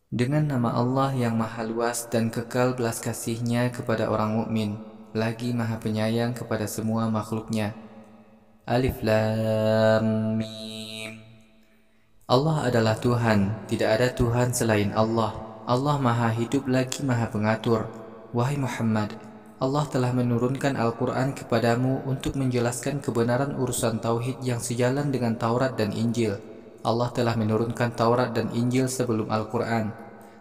Dengan nama Allah yang maha luas dan kekal belas kasih-Nya kepada orang mukmin, lagi maha penyayang kepada semua makhluknya. Alif Lam Mim. Allah adalah Tuhan, tidak ada Tuhan selain Allah. Allah maha hidup lagi maha pengatur. Wahai Muhammad, Allah telah menurunkan Al-Quran kepadamu untuk menjelaskan kebenaran urusan Tauhid yang sejalan dengan Taurat dan Injil. Allah telah menurunkan Taurat dan Injil sebelum Al-Quran.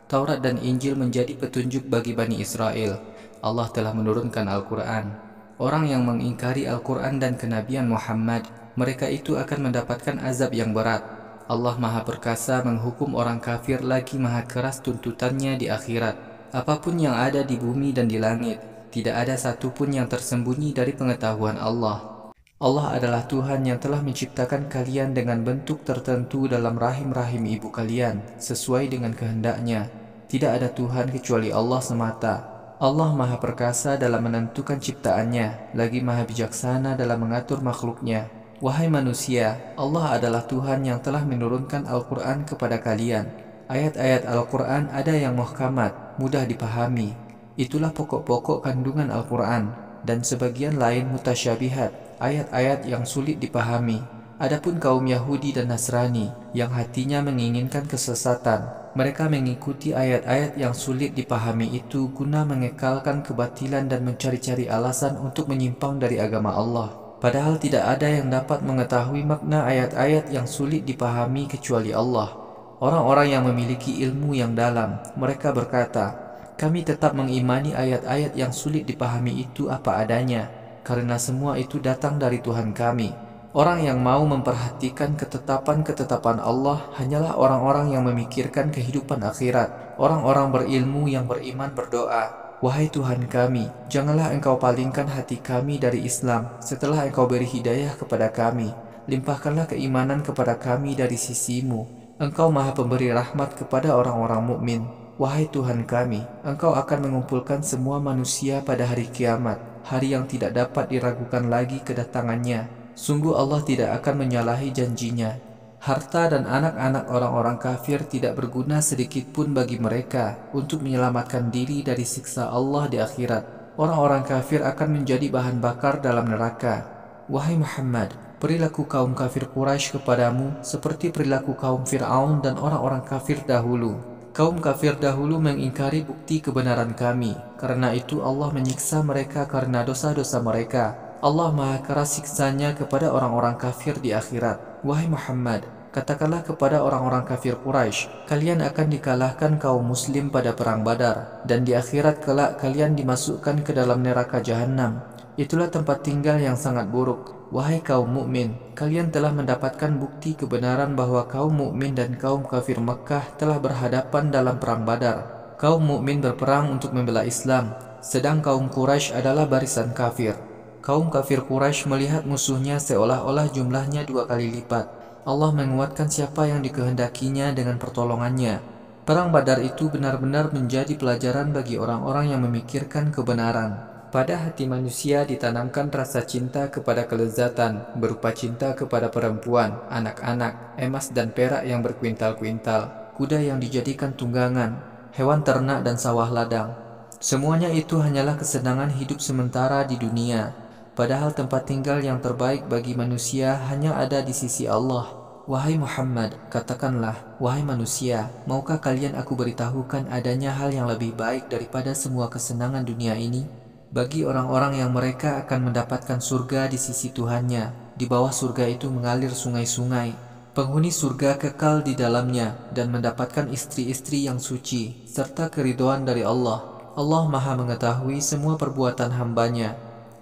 Taurat dan Injil menjadi petunjuk bagi Bani Israel. Allah telah menurunkan Al-Quran. Orang yang mengingkari Al-Quran dan kenabian Muhammad, mereka itu akan mendapatkan azab yang berat. Allah maha perkasa menghukum orang kafir lagi maha keras tuntutannya di akhirat. Apapun yang ada di bumi dan di langit, tidak ada satupun yang tersembunyi dari pengetahuan Allah. Allah adalah Tuhan yang telah menciptakan kalian dengan bentuk tertentu dalam rahim-rahim ibu kalian, sesuai dengan kehendaknya. Tidak ada Tuhan kecuali Allah semata. Allah maha perkasa dalam menentukan ciptaannya, lagi maha bijaksana dalam mengatur makhluknya. Wahai manusia, Allah adalah Tuhan yang telah menurunkan Al-Quran kepada kalian. Ayat-ayat Al-Quran ada yang muhkamat, mudah dipahami. Itulah pokok-pokok kandungan Al-Quran, dan sebagian lain mutasyabihat, ayat-ayat yang sulit dipahami. Adapun kaum Yahudi dan Nasrani yang hatinya menginginkan kesesatan, mereka mengikuti ayat-ayat yang sulit dipahami itu guna mengekalkan kebatilan dan mencari-cari alasan untuk menyimpang dari agama Allah. Padahal tidak ada yang dapat mengetahui makna ayat-ayat yang sulit dipahami kecuali Allah. Orang-orang yang memiliki ilmu yang dalam, mereka berkata, kami tetap mengimani ayat-ayat yang sulit dipahami itu apa adanya, karena semua itu datang dari Tuhan kami. Orang yang mau memperhatikan ketetapan-ketetapan Allah hanyalah orang-orang yang memikirkan kehidupan akhirat, orang-orang berilmu yang beriman berdoa, wahai Tuhan kami, janganlah Engkau palingkan hati kami dari Islam setelah Engkau beri hidayah kepada kami. Limpahkanlah keimanan kepada kami dari sisi-Mu. Engkau maha pemberi rahmat kepada orang-orang mukmin. Wahai Tuhan kami, Engkau akan mengumpulkan semua manusia pada hari kiamat, hari yang tidak dapat diragukan lagi kedatangannya. Sungguh Allah tidak akan menyalahi janjinya. Harta dan anak-anak orang-orang kafir tidak berguna sedikit pun bagi mereka untuk menyelamatkan diri dari siksa Allah di akhirat. Orang-orang kafir akan menjadi bahan bakar dalam neraka. Wahai Muhammad, perilaku kaum kafir Quraisy kepadamu seperti perilaku kaum Fir'aun dan orang-orang kafir dahulu. Kaum kafir dahulu mengingkari bukti kebenaran kami. Karena itu Allah menyiksa mereka karena dosa-dosa mereka. Allah maha keras siksanya kepada orang-orang kafir di akhirat. Wahai Muhammad, katakanlah kepada orang-orang kafir Quraisy, kalian akan dikalahkan kaum muslim pada perang Badar, dan di akhirat kelak kalian dimasukkan ke dalam neraka jahanam. Itulah tempat tinggal yang sangat buruk. Wahai kaum mukmin, kalian telah mendapatkan bukti kebenaran bahwa kaum mukmin dan kaum kafir Mekkah telah berhadapan dalam perang Badar. Kaum mukmin berperang untuk membela Islam, sedang kaum Quraisy adalah barisan kafir. Kaum kafir Quraisy melihat musuhnya seolah-olah jumlahnya 2 kali lipat. Allah menguatkan siapa yang dikehendakinya dengan pertolongannya. Perang Badar itu benar-benar menjadi pelajaran bagi orang-orang yang memikirkan kebenaran. Pada hati manusia ditanamkan rasa cinta kepada kelezatan, berupa cinta kepada perempuan, anak-anak, emas dan perak yang berkuintal-kuintal, kuda yang dijadikan tunggangan, hewan ternak dan sawah ladang. Semuanya itu hanyalah kesenangan hidup sementara di dunia. Padahal tempat tinggal yang terbaik bagi manusia hanya ada di sisi Allah. Wahai Muhammad, katakanlah, wahai manusia, maukah kalian aku beritahukan adanya hal yang lebih baik daripada semua kesenangan dunia ini? Bagi orang-orang yang mereka akan mendapatkan surga di sisi Tuhannya, di bawah surga itu mengalir sungai-sungai. Penghuni surga kekal di dalamnya dan mendapatkan istri-istri yang suci, serta keridhaan dari Allah. Allah maha mengetahui semua perbuatan hambanya.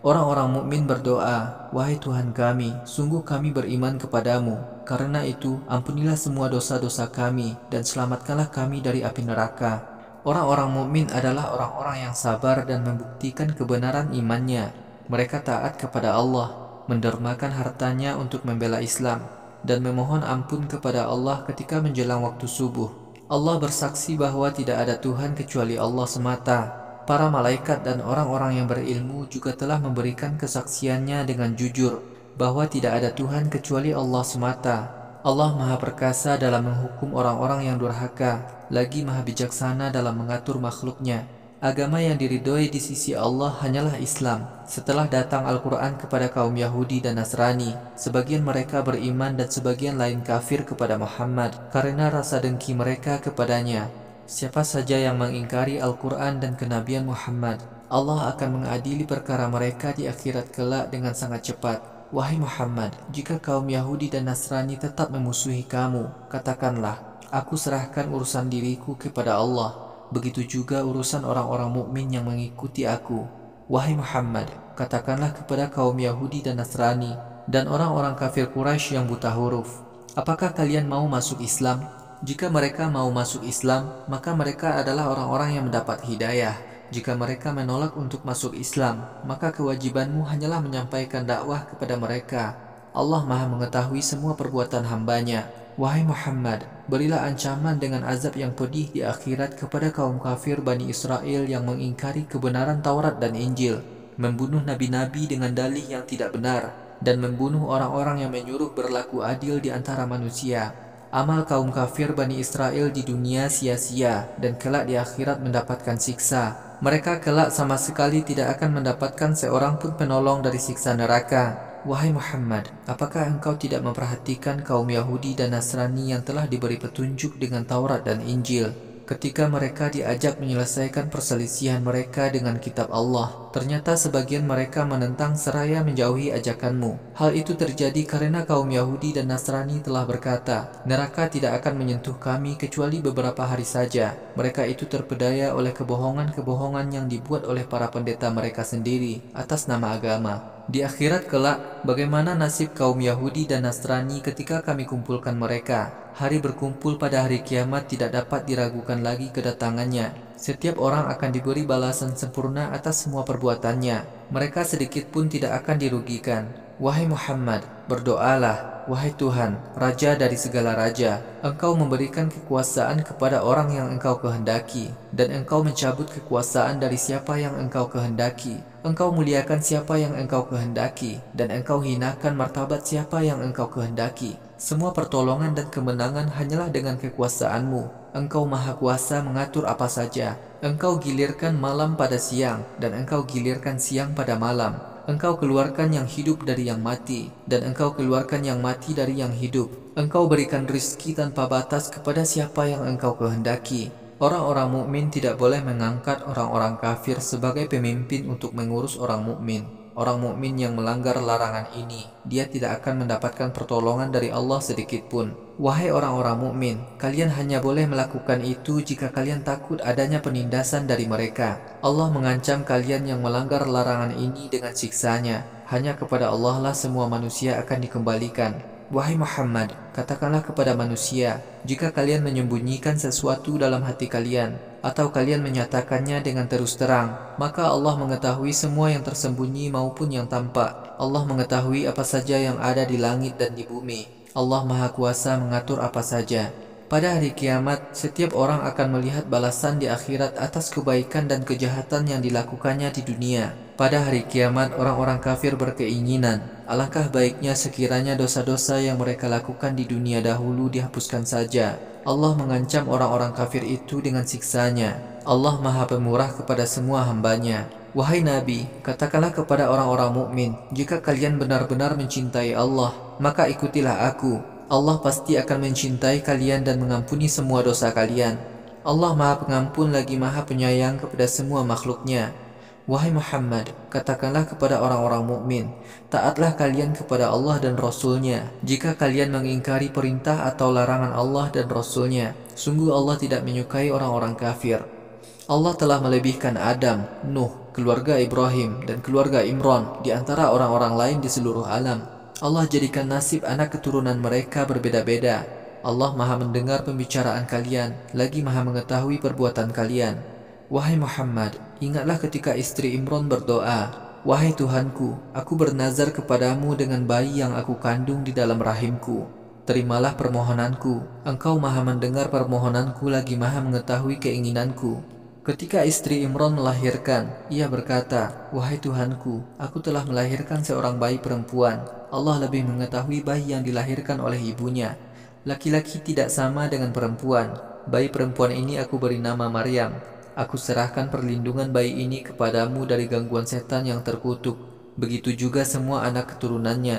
Orang-orang mukmin berdoa, wahai Tuhan kami, sungguh kami beriman kepadamu. Karena itu, ampunilah semua dosa-dosa kami dan selamatkanlah kami dari api neraka. Orang-orang mukmin adalah orang-orang yang sabar dan membuktikan kebenaran imannya. Mereka taat kepada Allah, mendermakan hartanya untuk membela Islam, dan memohon ampun kepada Allah ketika menjelang waktu subuh. Allah bersaksi bahwa tidak ada Tuhan kecuali Allah semata. Para malaikat dan orang-orang yang berilmu juga telah memberikan kesaksiannya dengan jujur bahwa tidak ada Tuhan kecuali Allah semata. Allah Maha Perkasa dalam menghukum orang-orang yang durhaka, lagi Maha Bijaksana dalam mengatur makhluknya. Agama yang diridhoi di sisi Allah hanyalah Islam. Setelah datang Al-Quran kepada kaum Yahudi dan Nasrani, sebagian mereka beriman dan sebagian lain kafir kepada Muhammad karena rasa dengki mereka kepadanya. Siapa saja yang mengingkari Al-Quran dan kenabian Muhammad, Allah akan mengadili perkara mereka di akhirat kelak dengan sangat cepat. Wahai Muhammad, jika kaum Yahudi dan Nasrani tetap memusuhi kamu, katakanlah, aku serahkan urusan diriku kepada Allah. Begitu juga urusan orang-orang mukmin yang mengikuti aku. Wahai Muhammad, katakanlah kepada kaum Yahudi dan Nasrani dan orang-orang kafir Quraisy yang buta huruf, apakah kalian mau masuk Islam? Jika mereka mau masuk Islam, maka mereka adalah orang-orang yang mendapat hidayah. Jika mereka menolak untuk masuk Islam, maka kewajibanmu hanyalah menyampaikan dakwah kepada mereka. Allah Maha mengetahui semua perbuatan hambanya. Wahai Muhammad, berilah ancaman dengan azab yang pedih di akhirat kepada kaum kafir Bani Israel yang mengingkari kebenaran Taurat dan Injil, membunuh nabi-nabi dengan dalih yang tidak benar, dan membunuh orang-orang yang menyuruh berlaku adil di antara manusia. Amal kaum kafir Bani Israel di dunia sia-sia dan kelak di akhirat mendapatkan siksa. Mereka kelak sama sekali tidak akan mendapatkan seorang pun penolong dari siksa neraka. Wahai Muhammad, apakah engkau tidak memperhatikan kaum Yahudi dan Nasrani yang telah diberi petunjuk dengan Taurat dan Injil? Ketika mereka diajak menyelesaikan perselisihan mereka dengan kitab Allah, ternyata sebagian mereka menentang seraya menjauhi ajakanmu. Hal itu terjadi karena kaum Yahudi dan Nasrani telah berkata, neraka tidak akan menyentuh kami kecuali beberapa hari saja. Mereka itu terpedaya oleh kebohongan-kebohongan yang dibuat oleh para pendeta mereka sendiri atas nama agama. Di akhirat kelak, bagaimana nasib kaum Yahudi dan Nasrani ketika kami kumpulkan mereka? Hari berkumpul pada hari kiamat tidak dapat diragukan lagi kedatangannya. Setiap orang akan diberi balasan sempurna atas semua perbuatannya. Mereka sedikit pun tidak akan dirugikan. Wahai Muhammad, berdoalah. Wahai Tuhan, Raja dari segala raja, Engkau memberikan kekuasaan kepada orang yang Engkau kehendaki, dan Engkau mencabut kekuasaan dari siapa yang Engkau kehendaki. Engkau muliakan siapa yang Engkau kehendaki, dan Engkau hinakan martabat siapa yang Engkau kehendaki. Semua pertolongan dan kemenangan hanyalah dengan kekuasaan-Mu. Engkau Maha Kuasa mengatur apa saja. Engkau gilirkan malam pada siang, dan Engkau gilirkan siang pada malam. Engkau keluarkan yang hidup dari yang mati, dan Engkau keluarkan yang mati dari yang hidup. Engkau berikan rizki tanpa batas kepada siapa yang Engkau kehendaki. Orang-orang mukmin tidak boleh mengangkat orang-orang kafir sebagai pemimpin untuk mengurus orang mukmin. Orang mukmin yang melanggar larangan ini, dia tidak akan mendapatkan pertolongan dari Allah sedikit pun. Wahai orang-orang mukmin, kalian hanya boleh melakukan itu jika kalian takut adanya penindasan dari mereka. Allah mengancam kalian yang melanggar larangan ini dengan siksanya. Hanya kepada Allah lah semua manusia akan dikembalikan. Wahai Muhammad, katakanlah kepada manusia, jika kalian menyembunyikan sesuatu dalam hati kalian, atau kalian menyatakannya dengan terus terang, maka Allah mengetahui semua yang tersembunyi maupun yang tampak. Allah mengetahui apa saja yang ada di langit dan di bumi. Allah Maha Kuasa mengatur apa saja. Pada hari kiamat, setiap orang akan melihat balasan di akhirat atas kebaikan dan kejahatan yang dilakukannya di dunia. Pada hari kiamat, orang-orang kafir berkeinginan, alangkah baiknya sekiranya dosa-dosa yang mereka lakukan di dunia dahulu dihapuskan saja. Allah mengancam orang-orang kafir itu dengan siksanya. Allah Maha Pemurah kepada semua hambanya. Wahai Nabi, katakanlah kepada orang-orang mukmin, jika kalian benar-benar mencintai Allah, maka ikutilah aku. Allah pasti akan mencintai kalian dan mengampuni semua dosa kalian. Allah Maha Pengampun lagi Maha Penyayang kepada semua makhluknya. Wahai Muhammad, katakanlah kepada orang-orang mukmin, taatlah kalian kepada Allah dan Rasul-Nya. Jika kalian mengingkari perintah atau larangan Allah dan Rasul-Nya, sungguh Allah tidak menyukai orang-orang kafir. Allah telah melebihkan Adam, Nuh, keluarga Ibrahim, dan keluarga Imran di antara orang-orang lain di seluruh alam. Allah jadikan nasib anak keturunan mereka berbeda-beda. Allah Maha mendengar pembicaraan kalian, lagi Maha mengetahui perbuatan kalian. Wahai Muhammad, ingatlah ketika istri Imran berdoa, wahai Tuhanku, aku bernazar kepadamu dengan bayi yang aku kandung di dalam rahimku. Terimalah permohonanku. Engkau Maha mendengar permohonanku, lagi Maha mengetahui keinginanku. Ketika istri Imran melahirkan, ia berkata, wahai Tuhanku, aku telah melahirkan seorang bayi perempuan. Allah lebih mengetahui bayi yang dilahirkan oleh ibunya. Laki-laki tidak sama dengan perempuan. Bayi perempuan ini aku beri nama Maryam. Aku serahkan perlindungan bayi ini kepadamu dari gangguan setan yang terkutuk. Begitu juga semua anak keturunannya.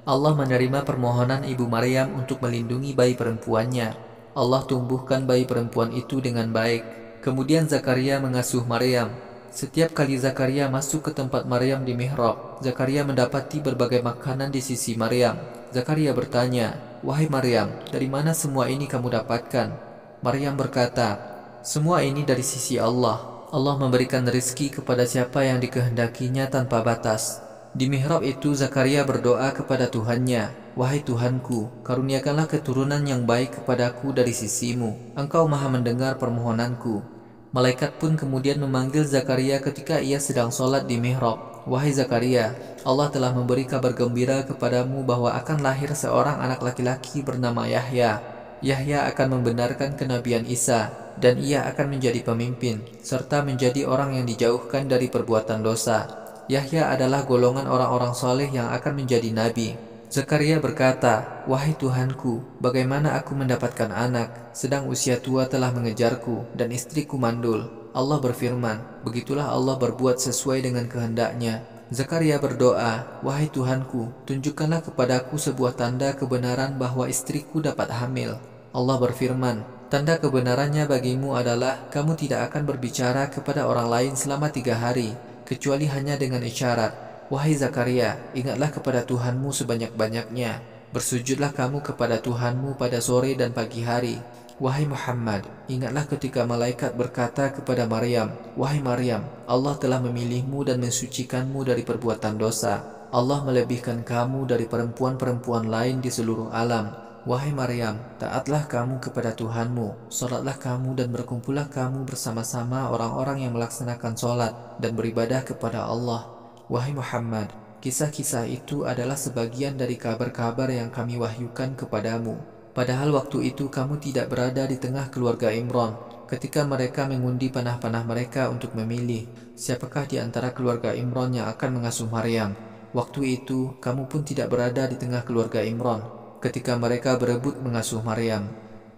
Allah menerima permohonan ibu Maryam untuk melindungi bayi perempuannya. Allah tumbuhkan bayi perempuan itu dengan baik. Kemudian Zakaria mengasuh Maryam. Setiap kali Zakaria masuk ke tempat Maryam di mihrab, Zakaria mendapati berbagai makanan di sisi Maryam. Zakaria bertanya, "Wahai Maryam, dari mana semua ini kamu dapatkan?" Maryam berkata, "Semua ini dari sisi Allah. Allah memberikan rezeki kepada siapa yang dikehendakinya tanpa batas." Di mihrab itu Zakaria berdoa kepada Tuhannya, "Wahai Tuhanku, karuniakanlah keturunan yang baik kepadaku dari sisimu. Engkau maha mendengar permohonanku." Malaikat pun kemudian memanggil Zakaria ketika ia sedang sholat di mihrab. "Wahai Zakaria, Allah telah memberi kabar gembira kepadamu bahwa akan lahir seorang anak laki-laki bernama Yahya. Yahya akan membenarkan kenabian Isa, dan ia akan menjadi pemimpin, serta menjadi orang yang dijauhkan dari perbuatan dosa. Yahya adalah golongan orang-orang soleh yang akan menjadi nabi." Zakaria berkata, "Wahai Tuhanku, bagaimana aku mendapatkan anak, sedang usia tua telah mengejarku, dan istriku mandul?" Allah berfirman, "Begitulah Allah berbuat sesuai dengan kehendaknya." Zakaria berdoa, "Wahai Tuhanku, tunjukkanlah kepadaku sebuah tanda kebenaran bahwa istriku dapat hamil." Allah berfirman, "Tanda kebenarannya bagimu adalah kamu tidak akan berbicara kepada orang lain selama 3 hari, kecuali hanya dengan isyarat. Wahai Zakaria, ingatlah kepada Tuhanmu sebanyak-banyaknya. Bersujudlah kamu kepada Tuhanmu pada sore dan pagi hari. Wahai Muhammad, ingatlah ketika malaikat berkata kepada Maryam, 'Wahai Maryam, Allah telah memilihmu dan mensucikanmu dari perbuatan dosa. Allah melebihkan kamu dari perempuan-perempuan lain di seluruh alam. Wahai Maryam, taatlah kamu kepada Tuhanmu, salatlah kamu dan berkumpullah kamu bersama-sama orang-orang yang melaksanakan salat dan beribadah kepada Allah.' Wahai Muhammad, kisah-kisah itu adalah sebagian dari kabar-kabar yang kami wahyukan kepadamu. Padahal waktu itu kamu tidak berada di tengah keluarga Imran, ketika mereka mengundi panah-panah mereka untuk memilih siapakah di antara keluarga Imran yang akan mengasuh Maryam. Waktu itu kamu pun tidak berada di tengah keluarga Imran, ketika mereka berebut mengasuh Maryam.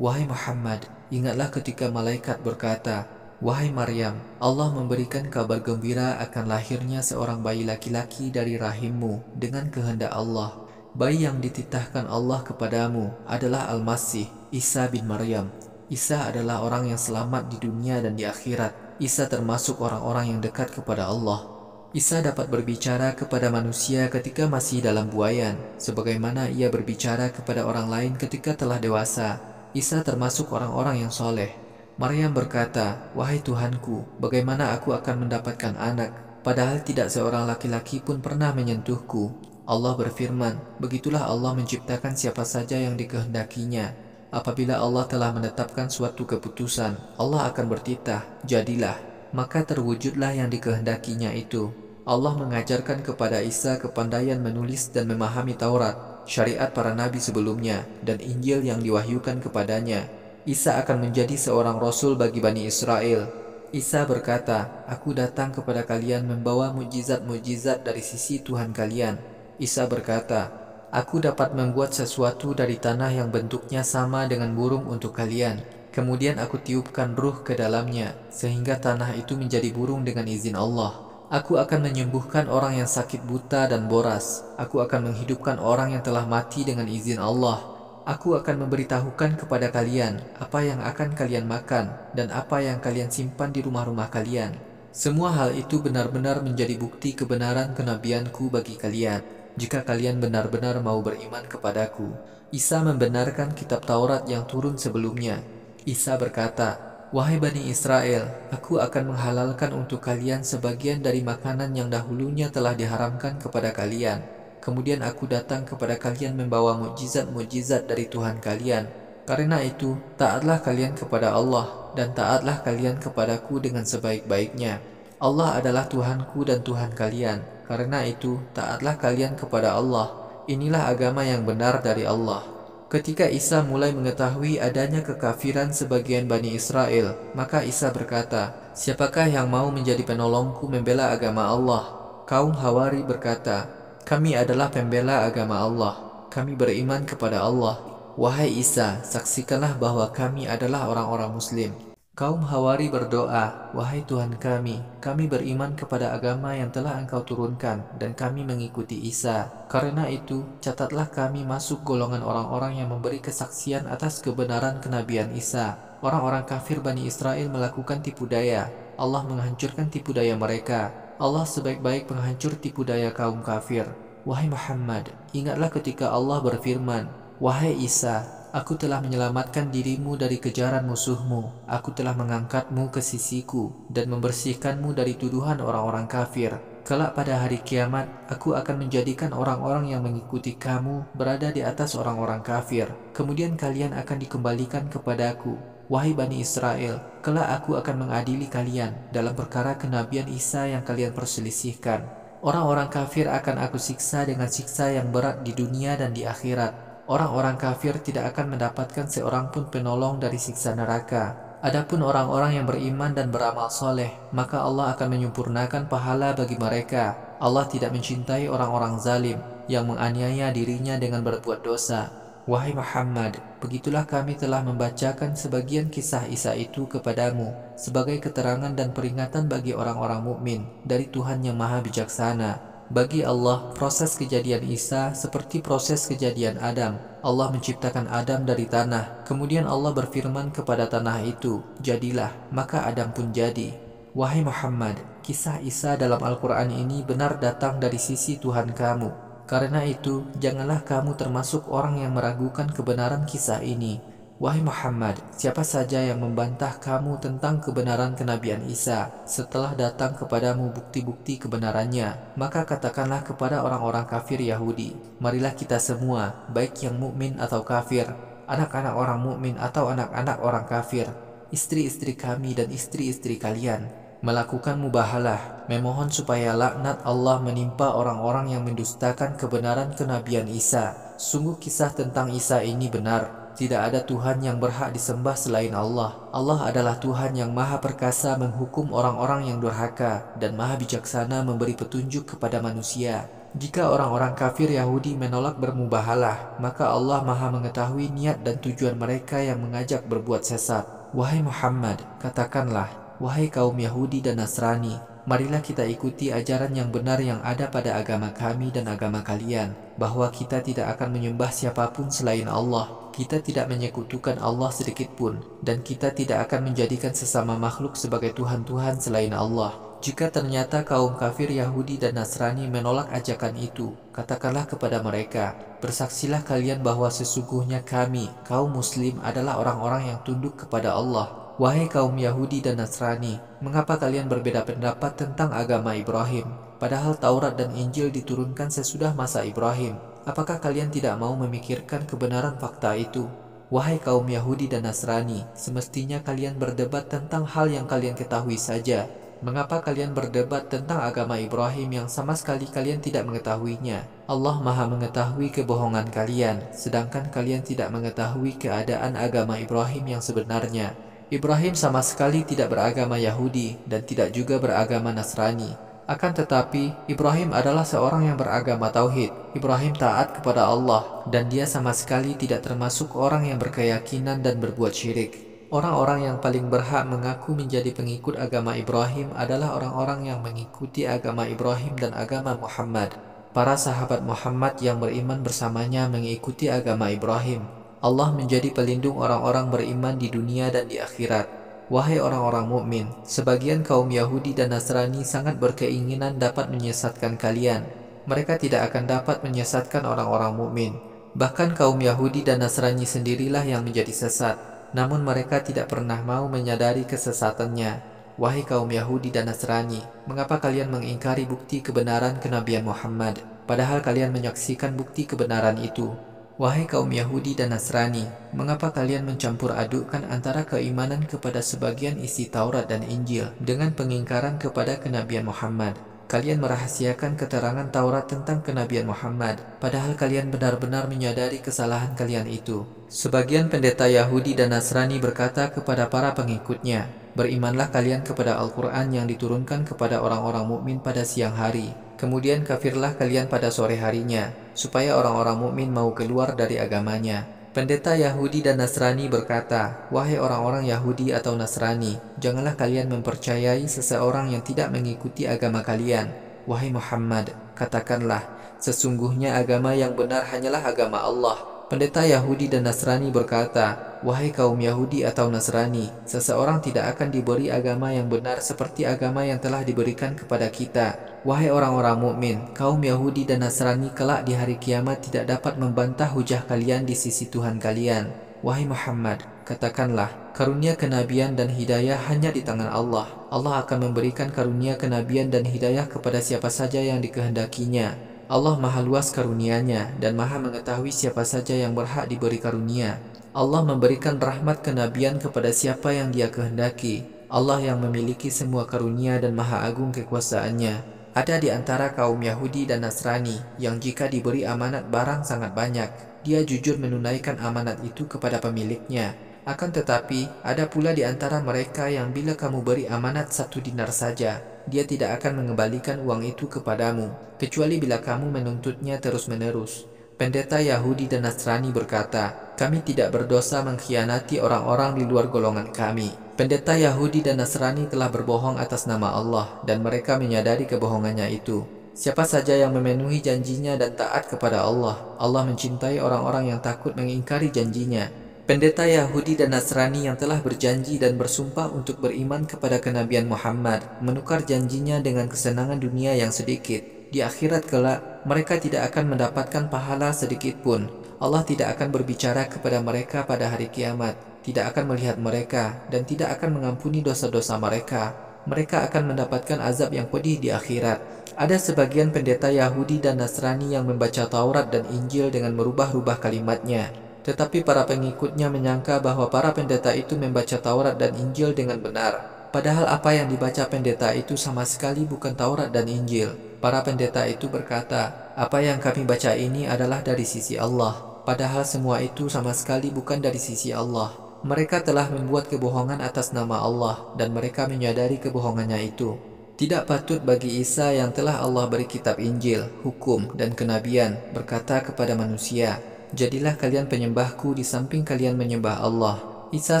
Wahai Muhammad, ingatlah ketika malaikat berkata, 'Wahai Maryam, Allah memberikan kabar gembira akan lahirnya seorang bayi laki-laki dari rahimmu dengan kehendak Allah. Bayi yang dititahkan Allah kepadamu adalah Al-Masih, Isa bin Maryam. Isa adalah orang yang selamat di dunia dan di akhirat. Isa termasuk orang-orang yang dekat kepada Allah. Isa dapat berbicara kepada manusia ketika masih dalam buayan, sebagaimana ia berbicara kepada orang lain ketika telah dewasa. Isa termasuk orang-orang yang soleh." Maryam berkata, "Wahai Tuhanku, bagaimana aku akan mendapatkan anak, padahal tidak seorang laki-laki pun pernah menyentuhku?" Allah berfirman, "Begitulah Allah menciptakan siapa saja yang dikehendakinya. Apabila Allah telah menetapkan suatu keputusan, Allah akan bertitah, 'Jadilah.' Maka terwujudlah yang dikehendakinya itu." Allah mengajarkan kepada Isa kepandaian menulis dan memahami Taurat, syariat para nabi sebelumnya, dan Injil yang diwahyukan kepadanya. Isa akan menjadi seorang rasul bagi Bani Israel. Isa berkata, "Aku datang kepada kalian membawa mukjizat-mukjizat dari sisi Tuhan kalian." Isa berkata, "Aku dapat membuat sesuatu dari tanah yang bentuknya sama dengan burung untuk kalian. Kemudian aku tiupkan ruh ke dalamnya, sehingga tanah itu menjadi burung dengan izin Allah. Aku akan menyembuhkan orang yang sakit buta dan boras. Aku akan menghidupkan orang yang telah mati dengan izin Allah. Aku akan memberitahukan kepada kalian apa yang akan kalian makan dan apa yang kalian simpan di rumah-rumah kalian. Semua hal itu benar-benar menjadi bukti kebenaran kenabianku bagi kalian, jika kalian benar-benar mau beriman kepadaku." Isa membenarkan kitab Taurat yang turun sebelumnya. Isa berkata, "Wahai Bani Israel, aku akan menghalalkan untuk kalian sebagian dari makanan yang dahulunya telah diharamkan kepada kalian. Kemudian aku datang kepada kalian membawa mukjizat-mukjizat dari Tuhan kalian. Karena itu, taatlah kalian kepada Allah dan taatlah kalian kepadaku dengan sebaik-baiknya. Allah adalah Tuhanku dan Tuhan kalian. Karena itu, taatlah kalian kepada Allah. Inilah agama yang benar dari Allah." Ketika Isa mulai mengetahui adanya kekafiran sebagian Bani Israel, maka Isa berkata, "Siapakah yang mau menjadi penolongku membela agama Allah?" Kaum Hawari berkata, "Kami adalah pembela agama Allah. Kami beriman kepada Allah." "Wahai Isa, saksikanlah bahwa kami adalah orang-orang Muslim." Kaum Hawari berdoa, "Wahai Tuhan kami beriman kepada agama yang telah Engkau turunkan dan kami mengikuti Isa. Karena itu, catatlah kami masuk golongan orang-orang yang memberi kesaksian atas kebenaran kenabian Isa." Orang-orang kafir Bani Israel melakukan tipu daya. Allah menghancurkan tipu daya mereka. Allah sebaik-baik penghancur tipu daya kaum kafir. Wahai Muhammad, ingatlah ketika Allah berfirman, "Wahai Isa, Aku telah menyelamatkan dirimu dari kejaran musuhmu. Aku telah mengangkatmu ke sisiku dan membersihkanmu dari tuduhan orang-orang kafir. Kelak pada hari kiamat, aku akan menjadikan orang-orang yang mengikuti kamu berada di atas orang-orang kafir. Kemudian kalian akan dikembalikan kepadaku. Wahai Bani Israel, kelak aku akan mengadili kalian dalam perkara kenabian Isa yang kalian perselisihkan. Orang-orang kafir akan aku siksa dengan siksa yang berat di dunia dan di akhirat. Orang-orang kafir tidak akan mendapatkan seorang pun penolong dari siksa neraka. Adapun orang-orang yang beriman dan beramal soleh, maka Allah akan menyempurnakan pahala bagi mereka. Allah tidak mencintai orang-orang zalim yang menganiaya dirinya dengan berbuat dosa. Wahai Muhammad, begitulah kami telah membacakan sebagian kisah Isa itu kepadamu sebagai keterangan dan peringatan bagi orang-orang mukmin dari Tuhan yang Maha Bijaksana. Bagi Allah, proses kejadian Isa seperti proses kejadian Adam. Allah menciptakan Adam dari tanah. Kemudian Allah berfirman kepada tanah itu, "Jadilah," maka Adam pun jadi. Wahai Muhammad, kisah Isa dalam Al-Quran ini benar datang dari sisi Tuhan kamu. Karena itu, janganlah kamu termasuk orang yang meragukan kebenaran kisah ini. Wahai Muhammad, siapa saja yang membantah kamu tentang kebenaran kenabian Isa setelah datang kepadamu bukti-bukti kebenarannya, maka katakanlah kepada orang-orang kafir Yahudi, "Marilah kita semua, baik yang mukmin atau kafir, anak-anak orang mukmin atau anak-anak orang kafir, istri-istri kami dan istri-istri kalian, melakukan mubahalah, memohon supaya laknat Allah menimpa orang-orang yang mendustakan kebenaran kenabian Isa. Sungguh kisah tentang Isa ini benar. Tidak ada Tuhan yang berhak disembah selain Allah. Allah adalah Tuhan yang Maha Perkasa menghukum orang-orang yang durhaka dan Maha Bijaksana memberi petunjuk kepada manusia." Jika orang-orang kafir Yahudi menolak bermubahalah, maka Allah Maha mengetahui niat dan tujuan mereka yang mengajak berbuat sesat. Wahai Muhammad, katakanlah, "Wahai kaum Yahudi dan Nasrani, marilah kita ikuti ajaran yang benar yang ada pada agama kami dan agama kalian, bahwa kita tidak akan menyembah siapapun selain Allah. Kita tidak menyekutukan Allah sedikit pun, dan kita tidak akan menjadikan sesama makhluk sebagai Tuhan-Tuhan selain Allah." Jika ternyata kaum kafir Yahudi dan Nasrani menolak ajakan itu, katakanlah kepada mereka, "Bersaksilah kalian bahwa sesungguhnya kami, kaum Muslim, adalah orang-orang yang tunduk kepada Allah." Wahai kaum Yahudi dan Nasrani, mengapa kalian berbeda pendapat tentang agama Ibrahim? Padahal Taurat dan Injil diturunkan sesudah masa Ibrahim. Apakah kalian tidak mau memikirkan kebenaran fakta itu? Wahai kaum Yahudi dan Nasrani, semestinya kalian berdebat tentang hal yang kalian ketahui saja. Mengapa kalian berdebat tentang agama Ibrahim yang sama sekali kalian tidak mengetahuinya? Allah Maha mengetahui kebohongan kalian, sedangkan kalian tidak mengetahui keadaan agama Ibrahim yang sebenarnya. Ibrahim sama sekali tidak beragama Yahudi dan tidak juga beragama Nasrani. Akan tetapi, Ibrahim adalah seorang yang beragama Tauhid. Ibrahim taat kepada Allah, dan dia sama sekali tidak termasuk orang yang berkeyakinan dan berbuat syirik. Orang-orang yang paling berhak mengaku menjadi pengikut agama Ibrahim adalah orang-orang yang mengikuti agama Ibrahim dan agama Muhammad. Para sahabat Muhammad yang beriman bersamanya mengikuti agama Ibrahim. Allah menjadi pelindung orang-orang beriman di dunia dan di akhirat. Wahai orang-orang mukmin, sebagian kaum Yahudi dan Nasrani sangat berkeinginan dapat menyesatkan kalian. Mereka tidak akan dapat menyesatkan orang-orang mukmin. Bahkan kaum Yahudi dan Nasrani sendirilah yang menjadi sesat. Namun mereka tidak pernah mau menyadari kesesatannya. Wahai kaum Yahudi dan Nasrani, mengapa kalian mengingkari bukti kebenaran kenabian Muhammad, padahal kalian menyaksikan bukti kebenaran itu? Wahai kaum Yahudi dan Nasrani, mengapa kalian mencampur adukkan antara keimanan kepada sebagian isi Taurat dan Injil dengan pengingkaran kepada kenabian Muhammad? Kalian merahasiakan keterangan Taurat tentang kenabian Muhammad, padahal kalian benar-benar menyadari kesalahan kalian itu. Sebagian pendeta Yahudi dan Nasrani berkata kepada para pengikutnya, "Berimanlah kalian kepada Al-Quran yang diturunkan kepada orang-orang mukmin pada siang hari. Kemudian kafirlah kalian pada sore harinya, supaya orang-orang mukmin mau keluar dari agamanya." Pendeta Yahudi dan Nasrani berkata, "Wahai orang-orang Yahudi atau Nasrani, janganlah kalian mempercayai seseorang yang tidak mengikuti agama kalian. Wahai Muhammad, katakanlah, sesungguhnya agama yang benar hanyalah agama Allah." Pendeta Yahudi dan Nasrani berkata, "Wahai kaum Yahudi atau Nasrani, seseorang tidak akan diberi agama yang benar seperti agama yang telah diberikan kepada kita. Wahai orang-orang mukmin, kaum Yahudi dan Nasrani kelak di hari kiamat tidak dapat membantah hujah kalian di sisi Tuhan kalian. Wahai Muhammad, katakanlah, karunia kenabian dan hidayah hanya di tangan Allah. Allah akan memberikan karunia kenabian dan hidayah kepada siapa saja yang dikehendakinya. Allah maha luas karunia-Nya dan maha mengetahui siapa saja yang berhak diberi karunia. Allah memberikan rahmat kenabian kepada siapa yang Dia kehendaki. Allah yang memiliki semua karunia dan maha agung kekuasaannya. Ada di antara kaum Yahudi dan Nasrani yang jika diberi amanat barang sangat banyak, dia jujur menunaikan amanat itu kepada pemiliknya. Akan tetapi, ada pula di antara mereka yang bila kamu beri amanat 1 dinar saja, dia tidak akan mengembalikan uang itu kepadamu, kecuali bila kamu menuntutnya terus-menerus. Pendeta Yahudi dan Nasrani berkata, "Kami tidak berdosa mengkhianati orang-orang di luar golongan kami." Pendeta Yahudi dan Nasrani telah berbohong atas nama Allah, dan mereka menyadari kebohongannya itu. Siapa saja yang memenuhi janjinya dan taat kepada Allah, Allah mencintai orang-orang yang takut mengingkari janjinya. Pendeta Yahudi dan Nasrani yang telah berjanji dan bersumpah untuk beriman kepada kenabian Muhammad menukar janjinya dengan kesenangan dunia yang sedikit. Di akhirat kelak, mereka tidak akan mendapatkan pahala sedikit pun. Allah tidak akan berbicara kepada mereka pada hari kiamat, tidak akan melihat mereka, dan tidak akan mengampuni dosa-dosa mereka. Mereka akan mendapatkan azab yang pedih di akhirat. Ada sebagian pendeta Yahudi dan Nasrani yang membaca Taurat dan Injil dengan merubah-rubah kalimatnya. Tetapi para pengikutnya menyangka bahwa para pendeta itu membaca Taurat dan Injil dengan benar. Padahal apa yang dibaca pendeta itu sama sekali bukan Taurat dan Injil. Para pendeta itu berkata, "Apa yang kami baca ini adalah dari sisi Allah." Padahal semua itu sama sekali bukan dari sisi Allah. Mereka telah membuat kebohongan atas nama Allah dan mereka menyadari kebohongannya itu. Tidak patut bagi Isa yang telah Allah beri kitab Injil, hukum, dan kenabian berkata kepada manusia, "Jadilah kalian penyembahku di samping kalian menyembah Allah." Isa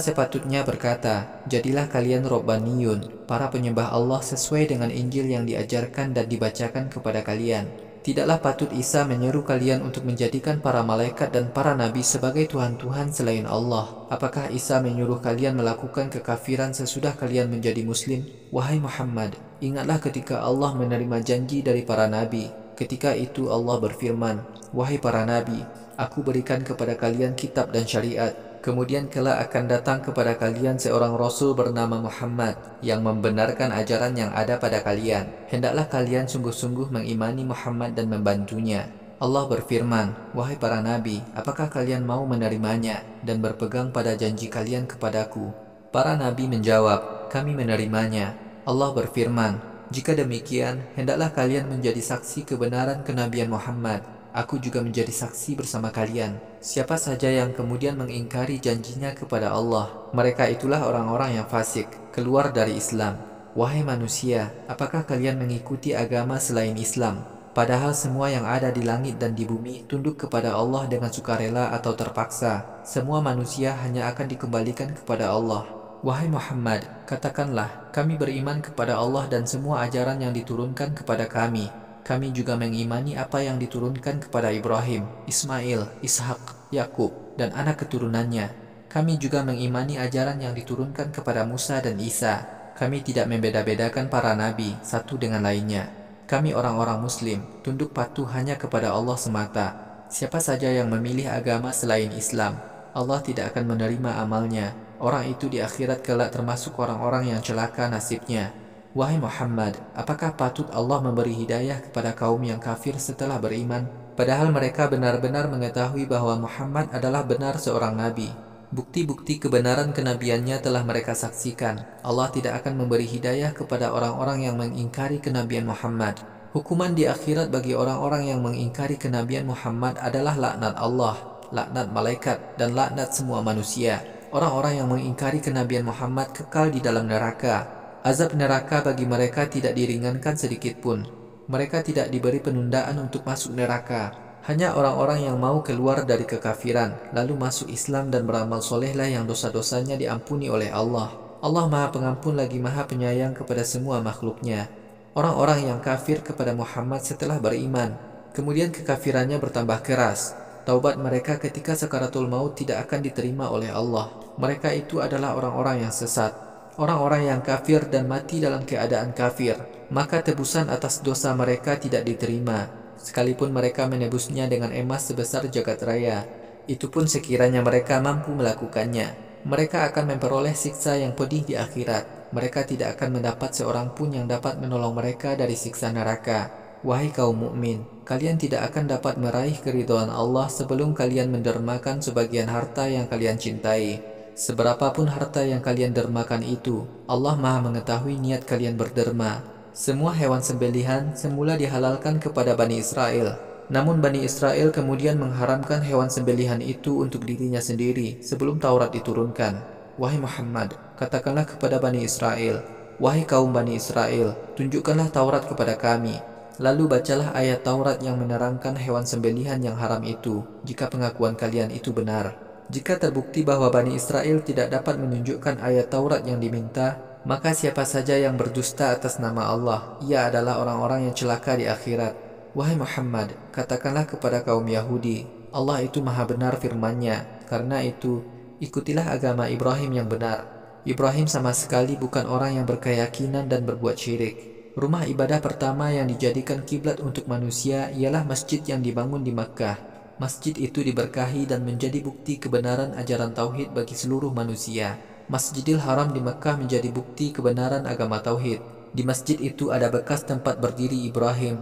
sepatutnya berkata, "Jadilah kalian Robbaniyun, para penyembah Allah sesuai dengan Injil yang diajarkan dan dibacakan kepada kalian." Tidaklah patut Isa menyeru kalian untuk menjadikan para malaikat dan para nabi sebagai Tuhan-Tuhan selain Allah. Apakah Isa menyuruh kalian melakukan kekafiran sesudah kalian menjadi muslim? Wahai Muhammad, ingatlah ketika Allah menerima janji dari para nabi. Ketika itu Allah berfirman, "Wahai para nabi, Aku berikan kepada kalian kitab dan syariat. Kemudian kelak akan datang kepada kalian seorang Rasul bernama Muhammad yang membenarkan ajaran yang ada pada kalian. Hendaklah kalian sungguh-sungguh mengimani Muhammad dan membantunya." Allah berfirman, "Wahai para nabi, apakah kalian mau menerimanya dan berpegang pada janji kalian kepadaku?" Para nabi menjawab, "Kami menerimanya." Allah berfirman, "Jika demikian, hendaklah kalian menjadi saksi kebenaran kenabian Muhammad. Aku juga menjadi saksi bersama kalian." Siapa saja yang kemudian mengingkari janjinya kepada Allah, mereka itulah orang-orang yang fasik, keluar dari Islam. Wahai manusia, apakah kalian mengikuti agama selain Islam? Padahal semua yang ada di langit dan di bumi tunduk kepada Allah dengan sukarela atau terpaksa. Semua manusia hanya akan dikembalikan kepada Allah. Wahai Muhammad, katakanlah, kami beriman kepada Allah dan semua ajaran yang diturunkan kepada kami. Kami juga mengimani apa yang diturunkan kepada Ibrahim, Ismail, Ishak, Yakub, dan anak keturunannya. Kami juga mengimani ajaran yang diturunkan kepada Musa dan Isa. Kami tidak membeda-bedakan para nabi satu dengan lainnya. Kami orang-orang muslim, tunduk patuh hanya kepada Allah semata. Siapa saja yang memilih agama selain Islam, Allah tidak akan menerima amalnya. Orang itu di akhirat kelak termasuk orang-orang yang celaka nasibnya. Wahai Muhammad, apakah patut Allah memberi hidayah kepada kaum yang kafir setelah beriman? Padahal mereka benar-benar mengetahui bahwa Muhammad adalah benar seorang nabi. Bukti-bukti kebenaran kenabiannya telah mereka saksikan. Allah tidak akan memberi hidayah kepada orang-orang yang mengingkari kenabian Muhammad. Hukuman di akhirat bagi orang-orang yang mengingkari kenabian Muhammad adalah laknat Allah, laknat malaikat, dan laknat semua manusia. Orang-orang yang mengingkari kenabian Muhammad kekal di dalam neraka. Azab neraka bagi mereka tidak diringankan sedikit pun. Mereka tidak diberi penundaan untuk masuk neraka. Hanya orang-orang yang mau keluar dari kekafiran, lalu masuk Islam dan beramal solehlah yang dosa-dosanya diampuni oleh Allah. Allah Maha Pengampun lagi Maha Penyayang kepada semua makhluknya. Orang-orang yang kafir kepada Muhammad setelah beriman, kemudian kekafirannya bertambah keras. Taubat mereka ketika sakaratul maut tidak akan diterima oleh Allah. Mereka itu adalah orang-orang yang sesat, orang-orang yang kafir dan mati dalam keadaan kafir. Maka tebusan atas dosa mereka tidak diterima, sekalipun mereka menebusnya dengan emas sebesar jagat raya. Itu pun sekiranya mereka mampu melakukannya. Mereka akan memperoleh siksa yang pedih di akhirat. Mereka tidak akan mendapat seorang pun yang dapat menolong mereka dari siksa neraka. Wahai kaum mukmin, kalian tidak akan dapat meraih keridhaan Allah sebelum kalian mendermakan sebagian harta yang kalian cintai. Seberapapun harta yang kalian dermakan itu, Allah Maha mengetahui niat kalian berderma. Semua hewan sembelihan semula dihalalkan kepada Bani Israel. Namun Bani Israel kemudian mengharamkan hewan sembelihan itu untuk dirinya sendiri sebelum Taurat diturunkan. Wahai Muhammad, katakanlah kepada Bani Israel, wahai kaum Bani Israel, tunjukkanlah Taurat kepada kami. Lalu bacalah ayat Taurat yang menerangkan hewan sembelihan yang haram itu, jika pengakuan kalian itu benar. Jika terbukti bahwa Bani Israel tidak dapat menunjukkan ayat Taurat yang diminta, maka siapa saja yang berdusta atas nama Allah, ia adalah orang-orang yang celaka di akhirat. Wahai Muhammad, katakanlah kepada kaum Yahudi, Allah itu maha benar firman-Nya. Karena itu, ikutilah agama Ibrahim yang benar. Ibrahim sama sekali bukan orang yang berkeyakinan dan berbuat syirik. Rumah ibadah pertama yang dijadikan kiblat untuk manusia ialah masjid yang dibangun di Makkah. Masjid itu diberkahi dan menjadi bukti kebenaran ajaran tauhid bagi seluruh manusia. Masjidil Haram di Mekah menjadi bukti kebenaran agama tauhid. Di masjid itu ada bekas tempat berdiri Ibrahim.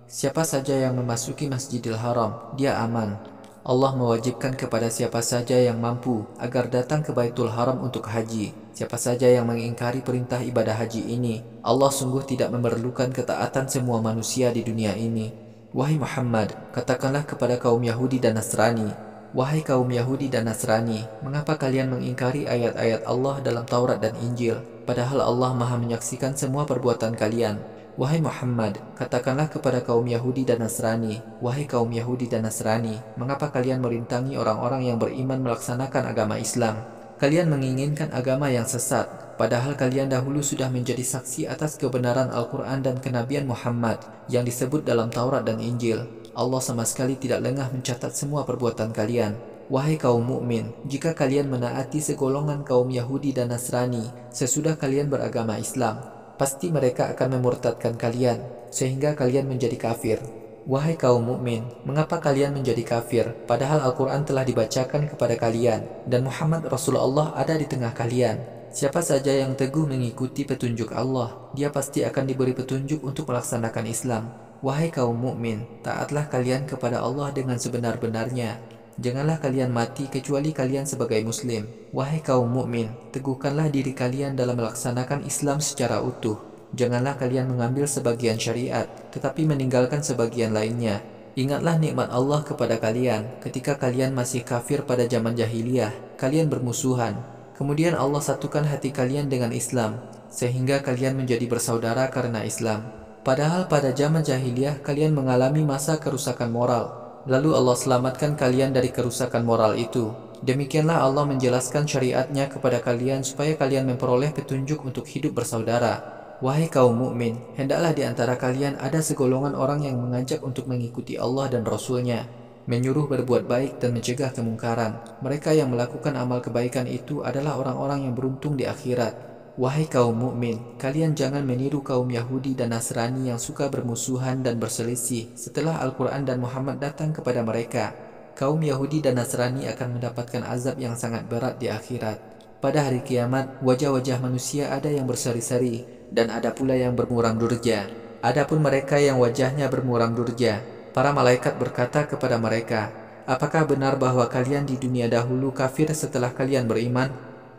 Siapa saja yang memasuki Masjidil Haram, dia aman. Allah mewajibkan kepada siapa saja yang mampu agar datang ke Baitul Haram untuk haji. Siapa saja yang mengingkari perintah ibadah haji ini, Allah sungguh tidak memerlukan ketaatan semua manusia di dunia ini. Wahai Muhammad, katakanlah kepada kaum Yahudi dan Nasrani, wahai kaum Yahudi dan Nasrani, mengapa kalian mengingkari ayat-ayat Allah dalam Taurat dan Injil, padahal Allah Maha menyaksikan semua perbuatan kalian? Wahai Muhammad, katakanlah kepada kaum Yahudi dan Nasrani, wahai kaum Yahudi dan Nasrani, mengapa kalian merintangi orang-orang yang beriman melaksanakan agama Islam? Kalian menginginkan agama yang sesat, padahal kalian dahulu sudah menjadi saksi atas kebenaran Al-Quran dan kenabian Muhammad yang disebut dalam Taurat dan Injil. Allah sama sekali tidak lengah mencatat semua perbuatan kalian. Wahai kaum mukmin, jika kalian menaati segolongan kaum Yahudi dan Nasrani sesudah kalian beragama Islam, pasti mereka akan memurtadkan kalian sehingga kalian menjadi kafir. Wahai kaum mukmin, mengapa kalian menjadi kafir padahal Al-Quran telah dibacakan kepada kalian dan Muhammad Rasulullah ada di tengah kalian? Siapa saja yang teguh mengikuti petunjuk Allah, dia pasti akan diberi petunjuk untuk melaksanakan Islam. Wahai kaum mukmin, taatlah kalian kepada Allah dengan sebenar-benarnya. Janganlah kalian mati kecuali kalian sebagai muslim. Wahai kaum mukmin, teguhkanlah diri kalian dalam melaksanakan Islam secara utuh. Janganlah kalian mengambil sebagian syariat, tetapi meninggalkan sebagian lainnya. Ingatlah nikmat Allah kepada kalian ketika kalian masih kafir pada zaman jahiliyah. Kalian bermusuhan. Kemudian Allah satukan hati kalian dengan Islam, sehingga kalian menjadi bersaudara karena Islam. Padahal pada zaman jahiliyah kalian mengalami masa kerusakan moral. Lalu Allah selamatkan kalian dari kerusakan moral itu. Demikianlah Allah menjelaskan syariatnya kepada kalian supaya kalian memperoleh petunjuk untuk hidup bersaudara. Wahai kaum mukmin, hendaklah di antara kalian ada segolongan orang yang mengajak untuk mengikuti Allah dan Rasul-Nya, menyuruh berbuat baik dan mencegah kemungkaran. Mereka yang melakukan amal kebaikan itu adalah orang-orang yang beruntung di akhirat. Wahai kaum mukmin, kalian jangan meniru kaum Yahudi dan Nasrani yang suka bermusuhan dan berselisih setelah Al-Quran dan Muhammad datang kepada mereka. Kaum Yahudi dan Nasrani akan mendapatkan azab yang sangat berat di akhirat. Pada hari kiamat, wajah-wajah manusia ada yang berseri-seri dan ada pula yang bermuram durja. Adapun mereka yang wajahnya bermuram durja, para malaikat berkata kepada mereka, apakah benar bahwa kalian di dunia dahulu kafir setelah kalian beriman?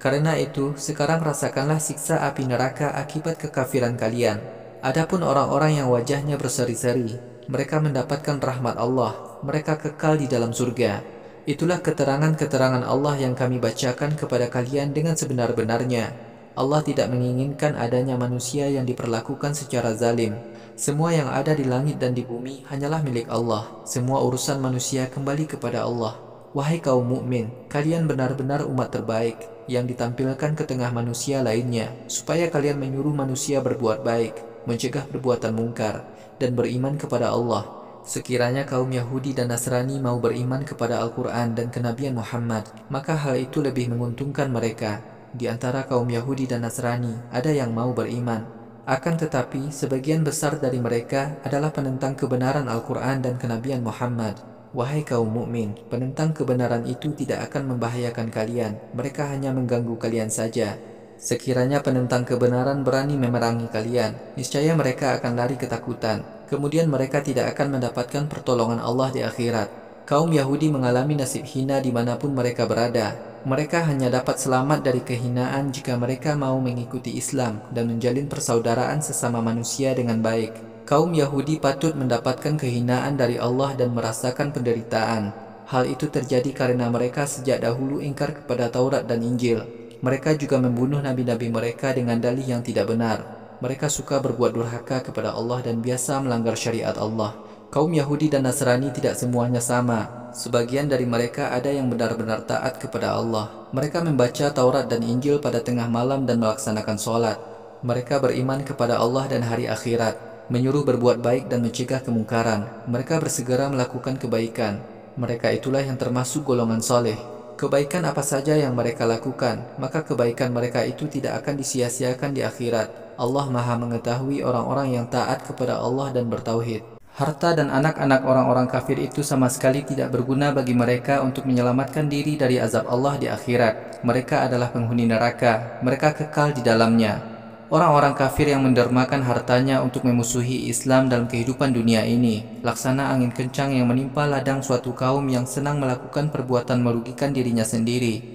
Karena itu, sekarang rasakanlah siksa api neraka akibat kekafiran kalian. Adapun orang-orang yang wajahnya berseri-seri, mereka mendapatkan rahmat Allah, mereka kekal di dalam surga. Itulah keterangan-keterangan Allah yang kami bacakan kepada kalian dengan sebenar-benarnya. Allah tidak menginginkan adanya manusia yang diperlakukan secara zalim. Semua yang ada di langit dan di bumi hanyalah milik Allah. Semua urusan manusia kembali kepada Allah. Wahai kaum mukmin, kalian benar-benar umat terbaik yang ditampilkan ke tengah manusia lainnya, supaya kalian menyuruh manusia berbuat baik, mencegah perbuatan mungkar, dan beriman kepada Allah. Sekiranya kaum Yahudi dan Nasrani mau beriman kepada Al-Quran dan kenabian Muhammad, maka hal itu lebih menguntungkan mereka. Di antara kaum Yahudi dan Nasrani, ada yang mau beriman. Akan tetapi, sebagian besar dari mereka adalah penentang kebenaran Al-Quran dan kenabian Muhammad. Wahai kaum mukmin, penentang kebenaran itu tidak akan membahayakan kalian. Mereka hanya mengganggu kalian saja. Sekiranya penentang kebenaran berani memerangi kalian, niscaya mereka akan lari ketakutan. Kemudian mereka tidak akan mendapatkan pertolongan Allah di akhirat. Kaum Yahudi mengalami nasib hina dimanapun mereka berada. Mereka hanya dapat selamat dari kehinaan jika mereka mau mengikuti Islam dan menjalin persaudaraan sesama manusia dengan baik. Kaum Yahudi patut mendapatkan kehinaan dari Allah dan merasakan penderitaan. Hal itu terjadi karena mereka sejak dahulu ingkar kepada Taurat dan Injil. Mereka juga membunuh nabi-nabi mereka dengan dalih yang tidak benar. Mereka suka berbuat durhaka kepada Allah dan biasa melanggar syariat Allah. Kaum Yahudi dan Nasrani tidak semuanya sama. Sebagian dari mereka ada yang benar-benar taat kepada Allah. Mereka membaca Taurat dan Injil pada tengah malam dan melaksanakan sholat. Mereka beriman kepada Allah dan hari akhirat, menyuruh berbuat baik dan mencegah kemungkaran. Mereka bersegera melakukan kebaikan. Mereka itulah yang termasuk golongan soleh. Kebaikan apa saja yang mereka lakukan, maka kebaikan mereka itu tidak akan disia-siakan di akhirat. Allah Maha mengetahui orang-orang yang taat kepada Allah dan bertauhid. Harta dan anak-anak orang-orang kafir itu sama sekali tidak berguna bagi mereka untuk menyelamatkan diri dari azab Allah di akhirat. Mereka adalah penghuni neraka, mereka kekal di dalamnya. Orang-orang kafir yang mendermakan hartanya untuk memusuhi Islam dalam kehidupan dunia ini, laksana angin kencang yang menimpa ladang suatu kaum yang senang melakukan perbuatan merugikan dirinya sendiri.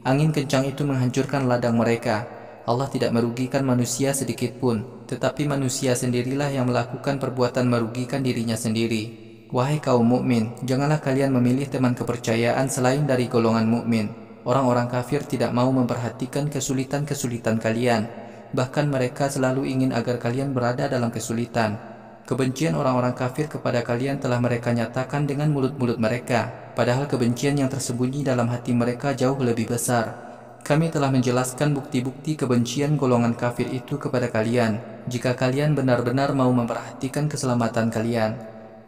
Angin kencang itu menghancurkan ladang mereka. Allah tidak merugikan manusia sedikit pun, tetapi manusia sendirilah yang melakukan perbuatan merugikan dirinya sendiri. Wahai kaum mukmin, janganlah kalian memilih teman kepercayaan selain dari golongan mukmin. Orang-orang kafir tidak mau memperhatikan kesulitan-kesulitan kalian. Bahkan mereka selalu ingin agar kalian berada dalam kesulitan. Kebencian orang-orang kafir kepada kalian telah mereka nyatakan dengan mulut-mulut mereka, padahal kebencian yang tersembunyi dalam hati mereka jauh lebih besar. Kami telah menjelaskan bukti-bukti kebencian golongan kafir itu kepada kalian, jika kalian benar-benar mau memperhatikan keselamatan kalian.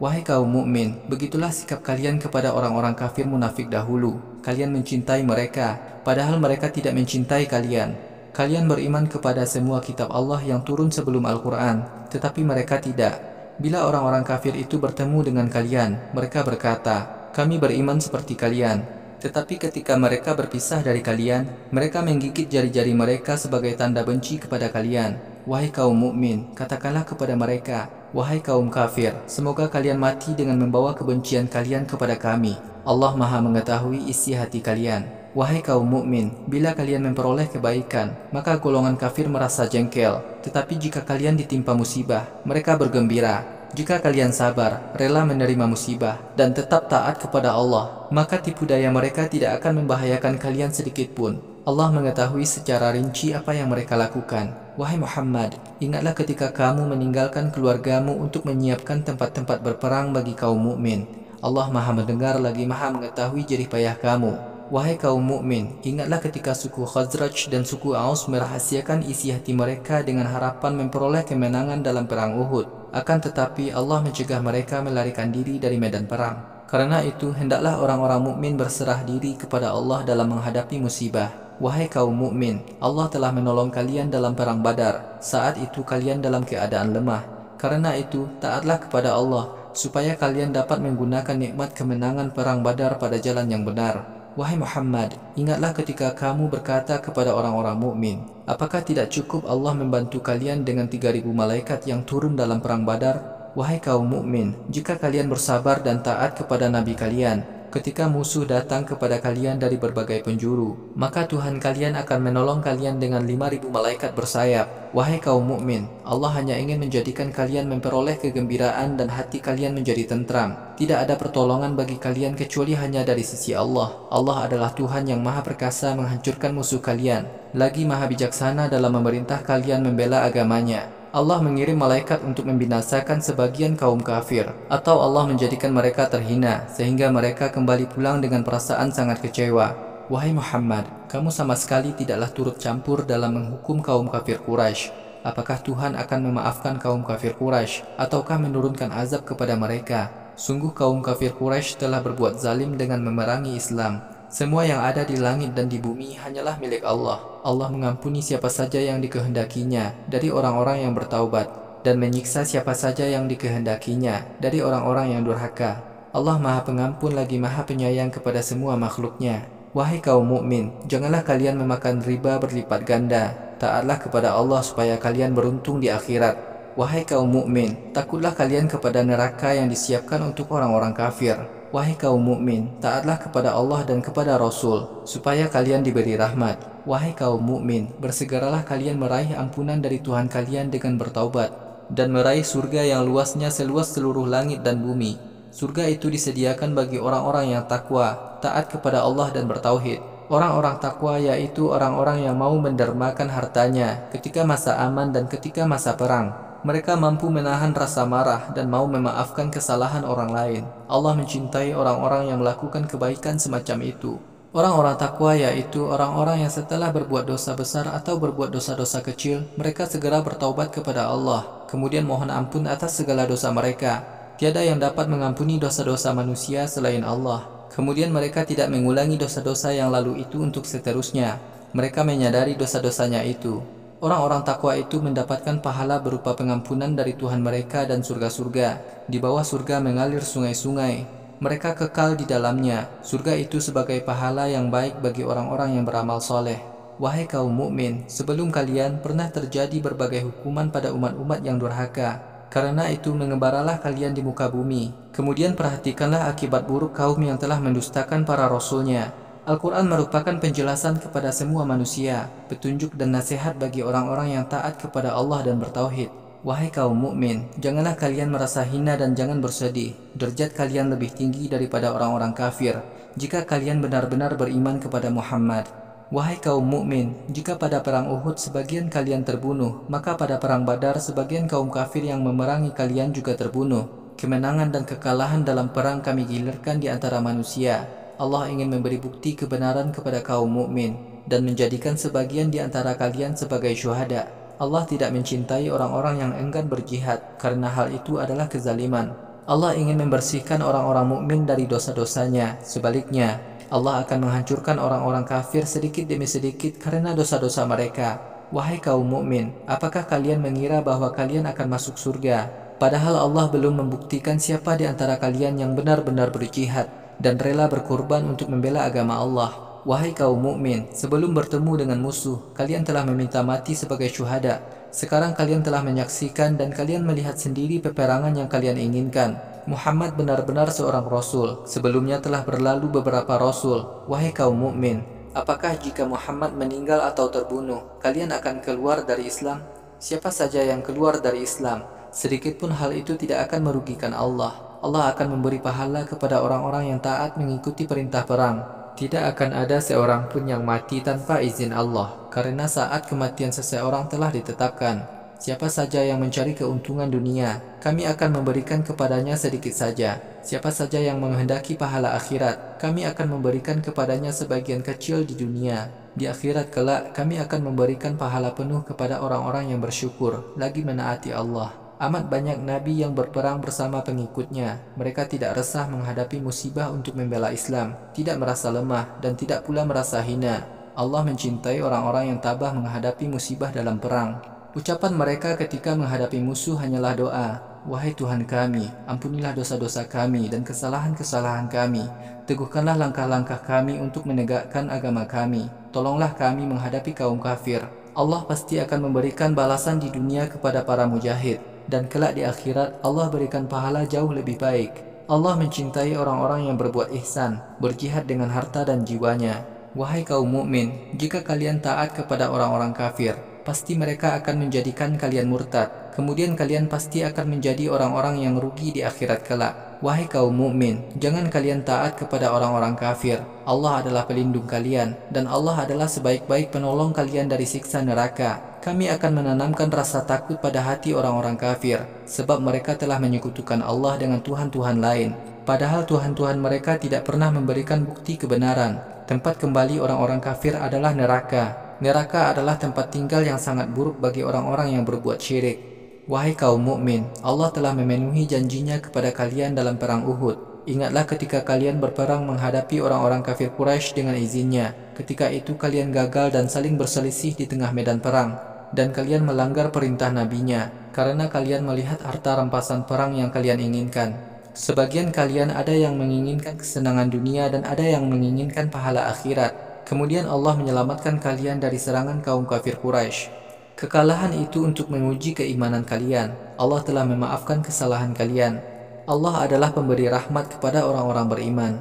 Wahai kaum mukmin, begitulah sikap kalian kepada orang-orang kafir munafik dahulu. Kalian mencintai mereka, padahal mereka tidak mencintai kalian. Kalian beriman kepada semua kitab Allah yang turun sebelum Al-Quran, tetapi mereka tidak. Bila orang-orang kafir itu bertemu dengan kalian, mereka berkata, "Kami beriman seperti kalian." Tetapi ketika mereka berpisah dari kalian, mereka menggigit jari-jari mereka sebagai tanda benci kepada kalian. Wahai kaum mukmin, katakanlah kepada mereka, "Wahai kaum kafir, semoga kalian mati dengan membawa kebencian kalian kepada kami. Allah Maha mengetahui isi hati kalian." Wahai kaum mukmin, bila kalian memperoleh kebaikan, maka golongan kafir merasa jengkel. Tetapi jika kalian ditimpa musibah, mereka bergembira. Jika kalian sabar, rela menerima musibah, dan tetap taat kepada Allah, maka tipu daya mereka tidak akan membahayakan kalian sedikit pun. Allah mengetahui secara rinci apa yang mereka lakukan. Wahai Muhammad, ingatlah ketika kamu meninggalkan keluargamu untuk menyiapkan tempat-tempat berperang bagi kaum mukmin. Allah Maha mendengar lagi Maha mengetahui jerih payah kamu. Wahai kaum mukmin, ingatlah ketika suku Khazraj dan suku Aus merahasiakan isi hati mereka dengan harapan memperoleh kemenangan dalam perang Uhud. Akan tetapi Allah mencegah mereka melarikan diri dari medan perang. Karena itu, hendaklah orang-orang mukmin berserah diri kepada Allah dalam menghadapi musibah. Wahai kaum mukmin, Allah telah menolong kalian dalam perang Badar. Saat itu kalian dalam keadaan lemah. Karena itu, taatlah kepada Allah, supaya kalian dapat menggunakan nikmat kemenangan perang Badar pada jalan yang benar. Wahai Muhammad, ingatlah ketika kamu berkata kepada orang-orang mukmin, apakah tidak cukup Allah membantu kalian dengan 3.000 malaikat yang turun dalam perang Badar? Wahai kaum mukmin, jika kalian bersabar dan taat kepada Nabi kalian, ketika musuh datang kepada kalian dari berbagai penjuru, maka Tuhan kalian akan menolong kalian dengan 5.000 malaikat bersayap. Wahai kaum mukmin, Allah hanya ingin menjadikan kalian memperoleh kegembiraan dan hati kalian menjadi tentram. Tidak ada pertolongan bagi kalian kecuali hanya dari sisi Allah. Allah adalah Tuhan yang maha perkasa menghancurkan musuh kalian, lagi maha bijaksana dalam memerintah kalian membela agamanya. Allah mengirim malaikat untuk membinasakan sebagian kaum kafir, atau Allah menjadikan mereka terhina sehingga mereka kembali pulang dengan perasaan sangat kecewa. Wahai Muhammad, kamu sama sekali tidaklah turut campur dalam menghukum kaum kafir Quraisy. Apakah Tuhan akan memaafkan kaum kafir Quraisy ataukah menurunkan azab kepada mereka? Sungguh kaum kafir Quraisy telah berbuat zalim dengan memerangi Islam. Semua yang ada di langit dan di bumi hanyalah milik Allah. Allah mengampuni siapa saja yang dikehendakinya dari orang-orang yang bertaubat, dan menyiksa siapa saja yang dikehendakinya dari orang-orang yang durhaka. Allah maha pengampun lagi maha penyayang kepada semua makhluknya. Wahai kaum mukmin, janganlah kalian memakan riba berlipat ganda. Taatlah kepada Allah supaya kalian beruntung di akhirat. Wahai kaum mukmin, takutlah kalian kepada neraka yang disiapkan untuk orang-orang kafir. Wahai kaum mukmin, taatlah kepada Allah dan kepada Rasul, supaya kalian diberi rahmat. Wahai kaum mukmin, bersegeralah kalian meraih ampunan dari Tuhan kalian dengan bertaubat, dan meraih surga yang luasnya seluas seluruh langit dan bumi. Surga itu disediakan bagi orang-orang yang takwa, taat kepada Allah dan bertauhid. Orang-orang takwa yaitu orang-orang yang mau mendermakan hartanya ketika masa aman dan ketika masa perang. Mereka mampu menahan rasa marah dan mau memaafkan kesalahan orang lain. Allah mencintai orang-orang yang melakukan kebaikan semacam itu. Orang-orang takwa yaitu orang-orang yang setelah berbuat dosa besar atau berbuat dosa-dosa kecil, mereka segera bertaubat kepada Allah, kemudian mohon ampun atas segala dosa mereka. Tiada yang dapat mengampuni dosa-dosa manusia selain Allah. Kemudian mereka tidak mengulangi dosa-dosa yang lalu itu untuk seterusnya. Mereka menyadari dosa-dosanya itu. Orang-orang takwa itu mendapatkan pahala berupa pengampunan dari Tuhan mereka dan surga-surga. Di bawah surga mengalir sungai-sungai. Mereka kekal di dalamnya. Surga itu sebagai pahala yang baik bagi orang-orang yang beramal soleh. Wahai kaum mukmin, sebelum kalian pernah terjadi berbagai hukuman pada umat-umat yang durhaka. Karena itu mengembaralah kalian di muka bumi. Kemudian perhatikanlah akibat buruk kaum yang telah mendustakan para rasulnya. Al-Quran merupakan penjelasan kepada semua manusia, petunjuk dan nasihat bagi orang-orang yang taat kepada Allah dan bertauhid. Wahai kaum mukmin, janganlah kalian merasa hina dan jangan bersedih. Derajat kalian lebih tinggi daripada orang-orang kafir jika kalian benar-benar beriman kepada Muhammad. Wahai kaum mukmin, jika pada perang Uhud sebagian kalian terbunuh, maka pada perang Badar sebagian kaum kafir yang memerangi kalian juga terbunuh. Kemenangan dan kekalahan dalam perang kami gilirkan di antara manusia. Allah ingin memberi bukti kebenaran kepada kaum mukmin dan menjadikan sebagian di antara kalian sebagai syuhada. Allah tidak mencintai orang-orang yang enggan berjihad karena hal itu adalah kezaliman. Allah ingin membersihkan orang-orang mukmin dari dosa-dosanya. Sebaliknya, Allah akan menghancurkan orang-orang kafir sedikit demi sedikit karena dosa-dosa mereka. Wahai kaum mukmin, apakah kalian mengira bahwa kalian akan masuk surga, padahal Allah belum membuktikan siapa di antara kalian yang benar-benar berjihad dan rela berkorban untuk membela agama Allah? Wahai kaum mukmin, sebelum bertemu dengan musuh, kalian telah meminta mati sebagai syuhada. Sekarang kalian telah menyaksikan dan kalian melihat sendiri peperangan yang kalian inginkan. Muhammad benar-benar seorang rasul. Sebelumnya telah berlalu beberapa rasul. Wahai kaum mukmin, apakah jika Muhammad meninggal atau terbunuh, kalian akan keluar dari Islam? Siapa saja yang keluar dari Islam, sedikit pun hal itu tidak akan merugikan Allah. Allah akan memberi pahala kepada orang-orang yang taat mengikuti perintah perang. Tidak akan ada seorang pun yang mati tanpa izin Allah, karena saat kematian seseorang telah ditetapkan. Siapa saja yang mencari keuntungan dunia, kami akan memberikan kepadanya sedikit saja. Siapa saja yang menghendaki pahala akhirat, kami akan memberikan kepadanya sebagian kecil di dunia. Di akhirat kelak, kami akan memberikan pahala penuh kepada orang-orang yang bersyukur, lagi menaati Allah. Amat banyak nabi yang berperang bersama pengikutnya. Mereka tidak resah menghadapi musibah untuk membela Islam, tidak merasa lemah dan tidak pula merasa hina. Allah mencintai orang-orang yang tabah menghadapi musibah dalam perang. Ucapan mereka ketika menghadapi musuh hanyalah doa. Wahai Tuhan kami, ampunilah dosa-dosa kami dan kesalahan-kesalahan kami. Teguhkanlah langkah-langkah kami untuk menegakkan agama kami. Tolonglah kami menghadapi kaum kafir. Allah pasti akan memberikan balasan di dunia kepada para mujahid, dan kelak di akhirat Allah berikan pahala jauh lebih baik. Allah mencintai orang-orang yang berbuat ihsan, berjihad dengan harta dan jiwanya. Wahai kaum mukmin, jika kalian taat kepada orang-orang kafir, pasti mereka akan menjadikan kalian murtad. Kemudian kalian pasti akan menjadi orang-orang yang rugi di akhirat kelak. Wahai kaum mukmin, jangan kalian taat kepada orang-orang kafir. Allah adalah pelindung kalian, dan Allah adalah sebaik-baik penolong kalian dari siksa neraka. Kami akan menanamkan rasa takut pada hati orang-orang kafir, sebab mereka telah menyekutukan Allah dengan Tuhan-Tuhan lain. Padahal Tuhan-Tuhan mereka tidak pernah memberikan bukti kebenaran. Tempat kembali orang-orang kafir adalah neraka. Neraka adalah tempat tinggal yang sangat buruk bagi orang-orang yang berbuat syirik. Wahai kaum mukmin, Allah telah memenuhi janjinya kepada kalian dalam perang Uhud. Ingatlah ketika kalian berperang menghadapi orang-orang kafir Quraisy dengan izinnya. Ketika itu kalian gagal dan saling berselisih di tengah medan perang, dan kalian melanggar perintah nabinya, karena kalian melihat harta rampasan perang yang kalian inginkan. Sebagian kalian ada yang menginginkan kesenangan dunia dan ada yang menginginkan pahala akhirat. Kemudian Allah menyelamatkan kalian dari serangan kaum kafir Quraisy. Kekalahan itu untuk menguji keimanan kalian. Allah telah memaafkan kesalahan kalian. Allah adalah pemberi rahmat kepada orang-orang beriman.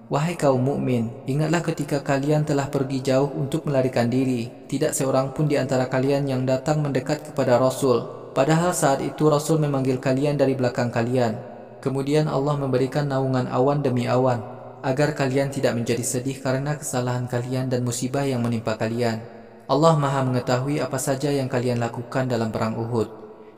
Wahai kaum mukmin, ingatlah ketika kalian telah pergi jauh untuk melarikan diri. Tidak seorang pun di antara kalian yang datang mendekat kepada Rasul. Padahal saat itu Rasul memanggil kalian dari belakang kalian. Kemudian Allah memberikan naungan awan demi awan, agar kalian tidak menjadi sedih karena kesalahan kalian dan musibah yang menimpa kalian. Allah Maha mengetahui apa saja yang kalian lakukan dalam perang Uhud.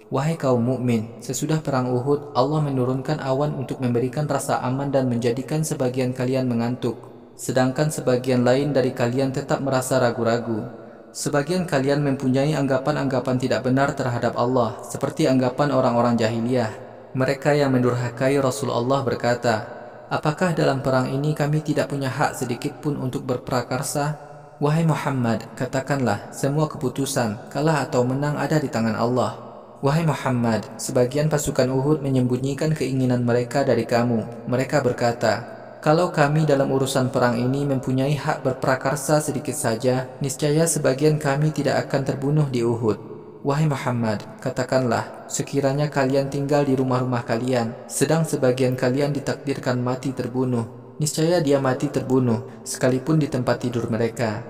Wahai kaum mukmin, sesudah perang Uhud, Allah menurunkan awan untuk memberikan rasa aman dan menjadikan sebagian kalian mengantuk, sedangkan sebagian lain dari kalian tetap merasa ragu-ragu. Sebagian kalian mempunyai anggapan-anggapan tidak benar terhadap Allah, seperti anggapan orang-orang jahiliyah. Mereka yang mendurhakai Rasulullah berkata, apakah dalam perang ini kami tidak punya hak sedikit pun untuk berprakarsa? Wahai Muhammad, katakanlah, semua keputusan, kalah atau menang ada di tangan Allah. Wahai Muhammad, sebagian pasukan Uhud menyembunyikan keinginan mereka dari kamu. Mereka berkata, kalau kami dalam urusan perang ini mempunyai hak berprakarsa sedikit saja, niscaya sebagian kami tidak akan terbunuh di Uhud. Wahai Muhammad, katakanlah, sekiranya kalian tinggal di rumah-rumah kalian, sedang sebagian kalian ditakdirkan mati terbunuh, niscaya dia mati terbunuh, sekalipun di tempat tidur mereka.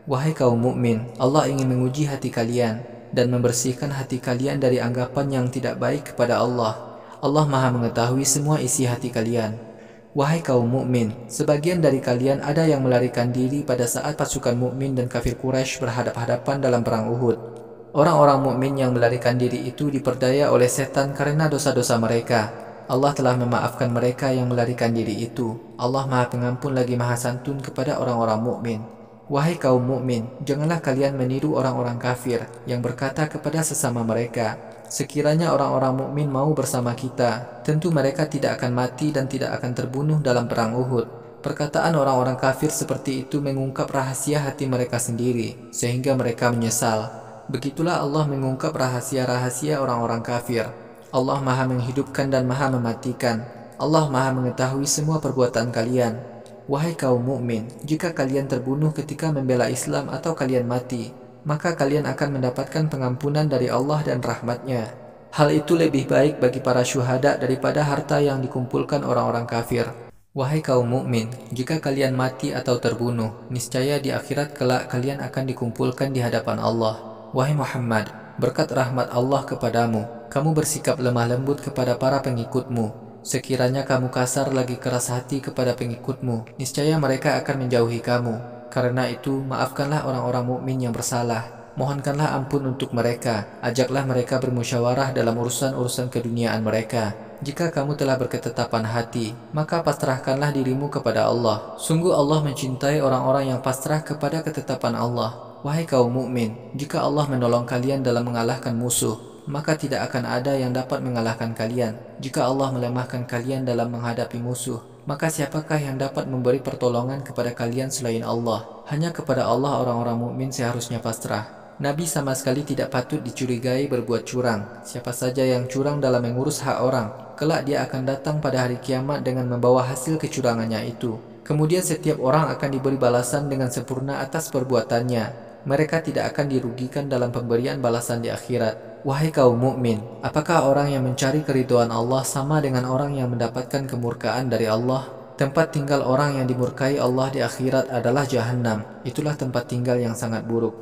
Wahai kaum mukmin, Allah ingin menguji hati kalian, dan membersihkan hati kalian dari anggapan yang tidak baik kepada Allah. Allah Maha mengetahui semua isi hati kalian. Wahai kaum mukmin, sebagian dari kalian ada yang melarikan diri pada saat pasukan mukmin dan kafir Quraisy berhadap-hadapan dalam perang Uhud. Orang-orang mukmin yang melarikan diri itu diperdaya oleh setan karena dosa-dosa mereka. Allah telah memaafkan mereka yang melarikan diri itu. Allah Maha Pengampun lagi Maha Santun kepada orang-orang mukmin. Wahai kaum mukmin, janganlah kalian meniru orang-orang kafir yang berkata kepada sesama mereka, sekiranya orang-orang mukmin mau bersama kita, tentu mereka tidak akan mati dan tidak akan terbunuh dalam perang Uhud. Perkataan orang-orang kafir seperti itu mengungkap rahasia hati mereka sendiri, sehingga mereka menyesal. Begitulah Allah mengungkap rahasia-rahasia orang-orang kafir. Allah Maha menghidupkan dan Maha mematikan. Allah Maha mengetahui semua perbuatan kalian. Wahai kaum mukmin, jika kalian terbunuh ketika membela Islam atau kalian mati, maka kalian akan mendapatkan pengampunan dari Allah dan rahmatnya. Hal itu lebih baik bagi para syuhada daripada harta yang dikumpulkan orang-orang kafir. Wahai kaum mukmin, jika kalian mati atau terbunuh, niscaya di akhirat kelak kalian akan dikumpulkan di hadapan Allah. Wahai Muhammad, berkat rahmat Allah kepadamu, kamu bersikap lemah lembut kepada para pengikutmu. Sekiranya kamu kasar lagi keras hati kepada pengikutmu, niscaya mereka akan menjauhi kamu. Karena itu, maafkanlah orang-orang mukmin yang bersalah. Mohonkanlah ampun untuk mereka. Ajaklah mereka bermusyawarah dalam urusan-urusan keduniaan mereka. Jika kamu telah berketetapan hati, maka pasrahkanlah dirimu kepada Allah. Sungguh Allah mencintai orang-orang yang pasrah kepada ketetapan Allah. Wahai kaum mukmin, jika Allah menolong kalian dalam mengalahkan musuh, maka tidak akan ada yang dapat mengalahkan kalian. Jika Allah melemahkan kalian dalam menghadapi musuh, maka siapakah yang dapat memberi pertolongan kepada kalian selain Allah? Hanya kepada Allah orang-orang mukmin seharusnya pasrah. Nabi sama sekali tidak patut dicurigai berbuat curang. Siapa saja yang curang dalam mengurus hak orang, kelak dia akan datang pada hari kiamat dengan membawa hasil kecurangannya itu. Kemudian setiap orang akan diberi balasan dengan sempurna atas perbuatannya. Mereka tidak akan dirugikan dalam pemberian balasan di akhirat. Wahai kaum mukmin, apakah orang yang mencari keridhaan Allah sama dengan orang yang mendapatkan kemurkaan dari Allah? Tempat tinggal orang yang dimurkai Allah di akhirat adalah Jahannam. Itulah tempat tinggal yang sangat buruk.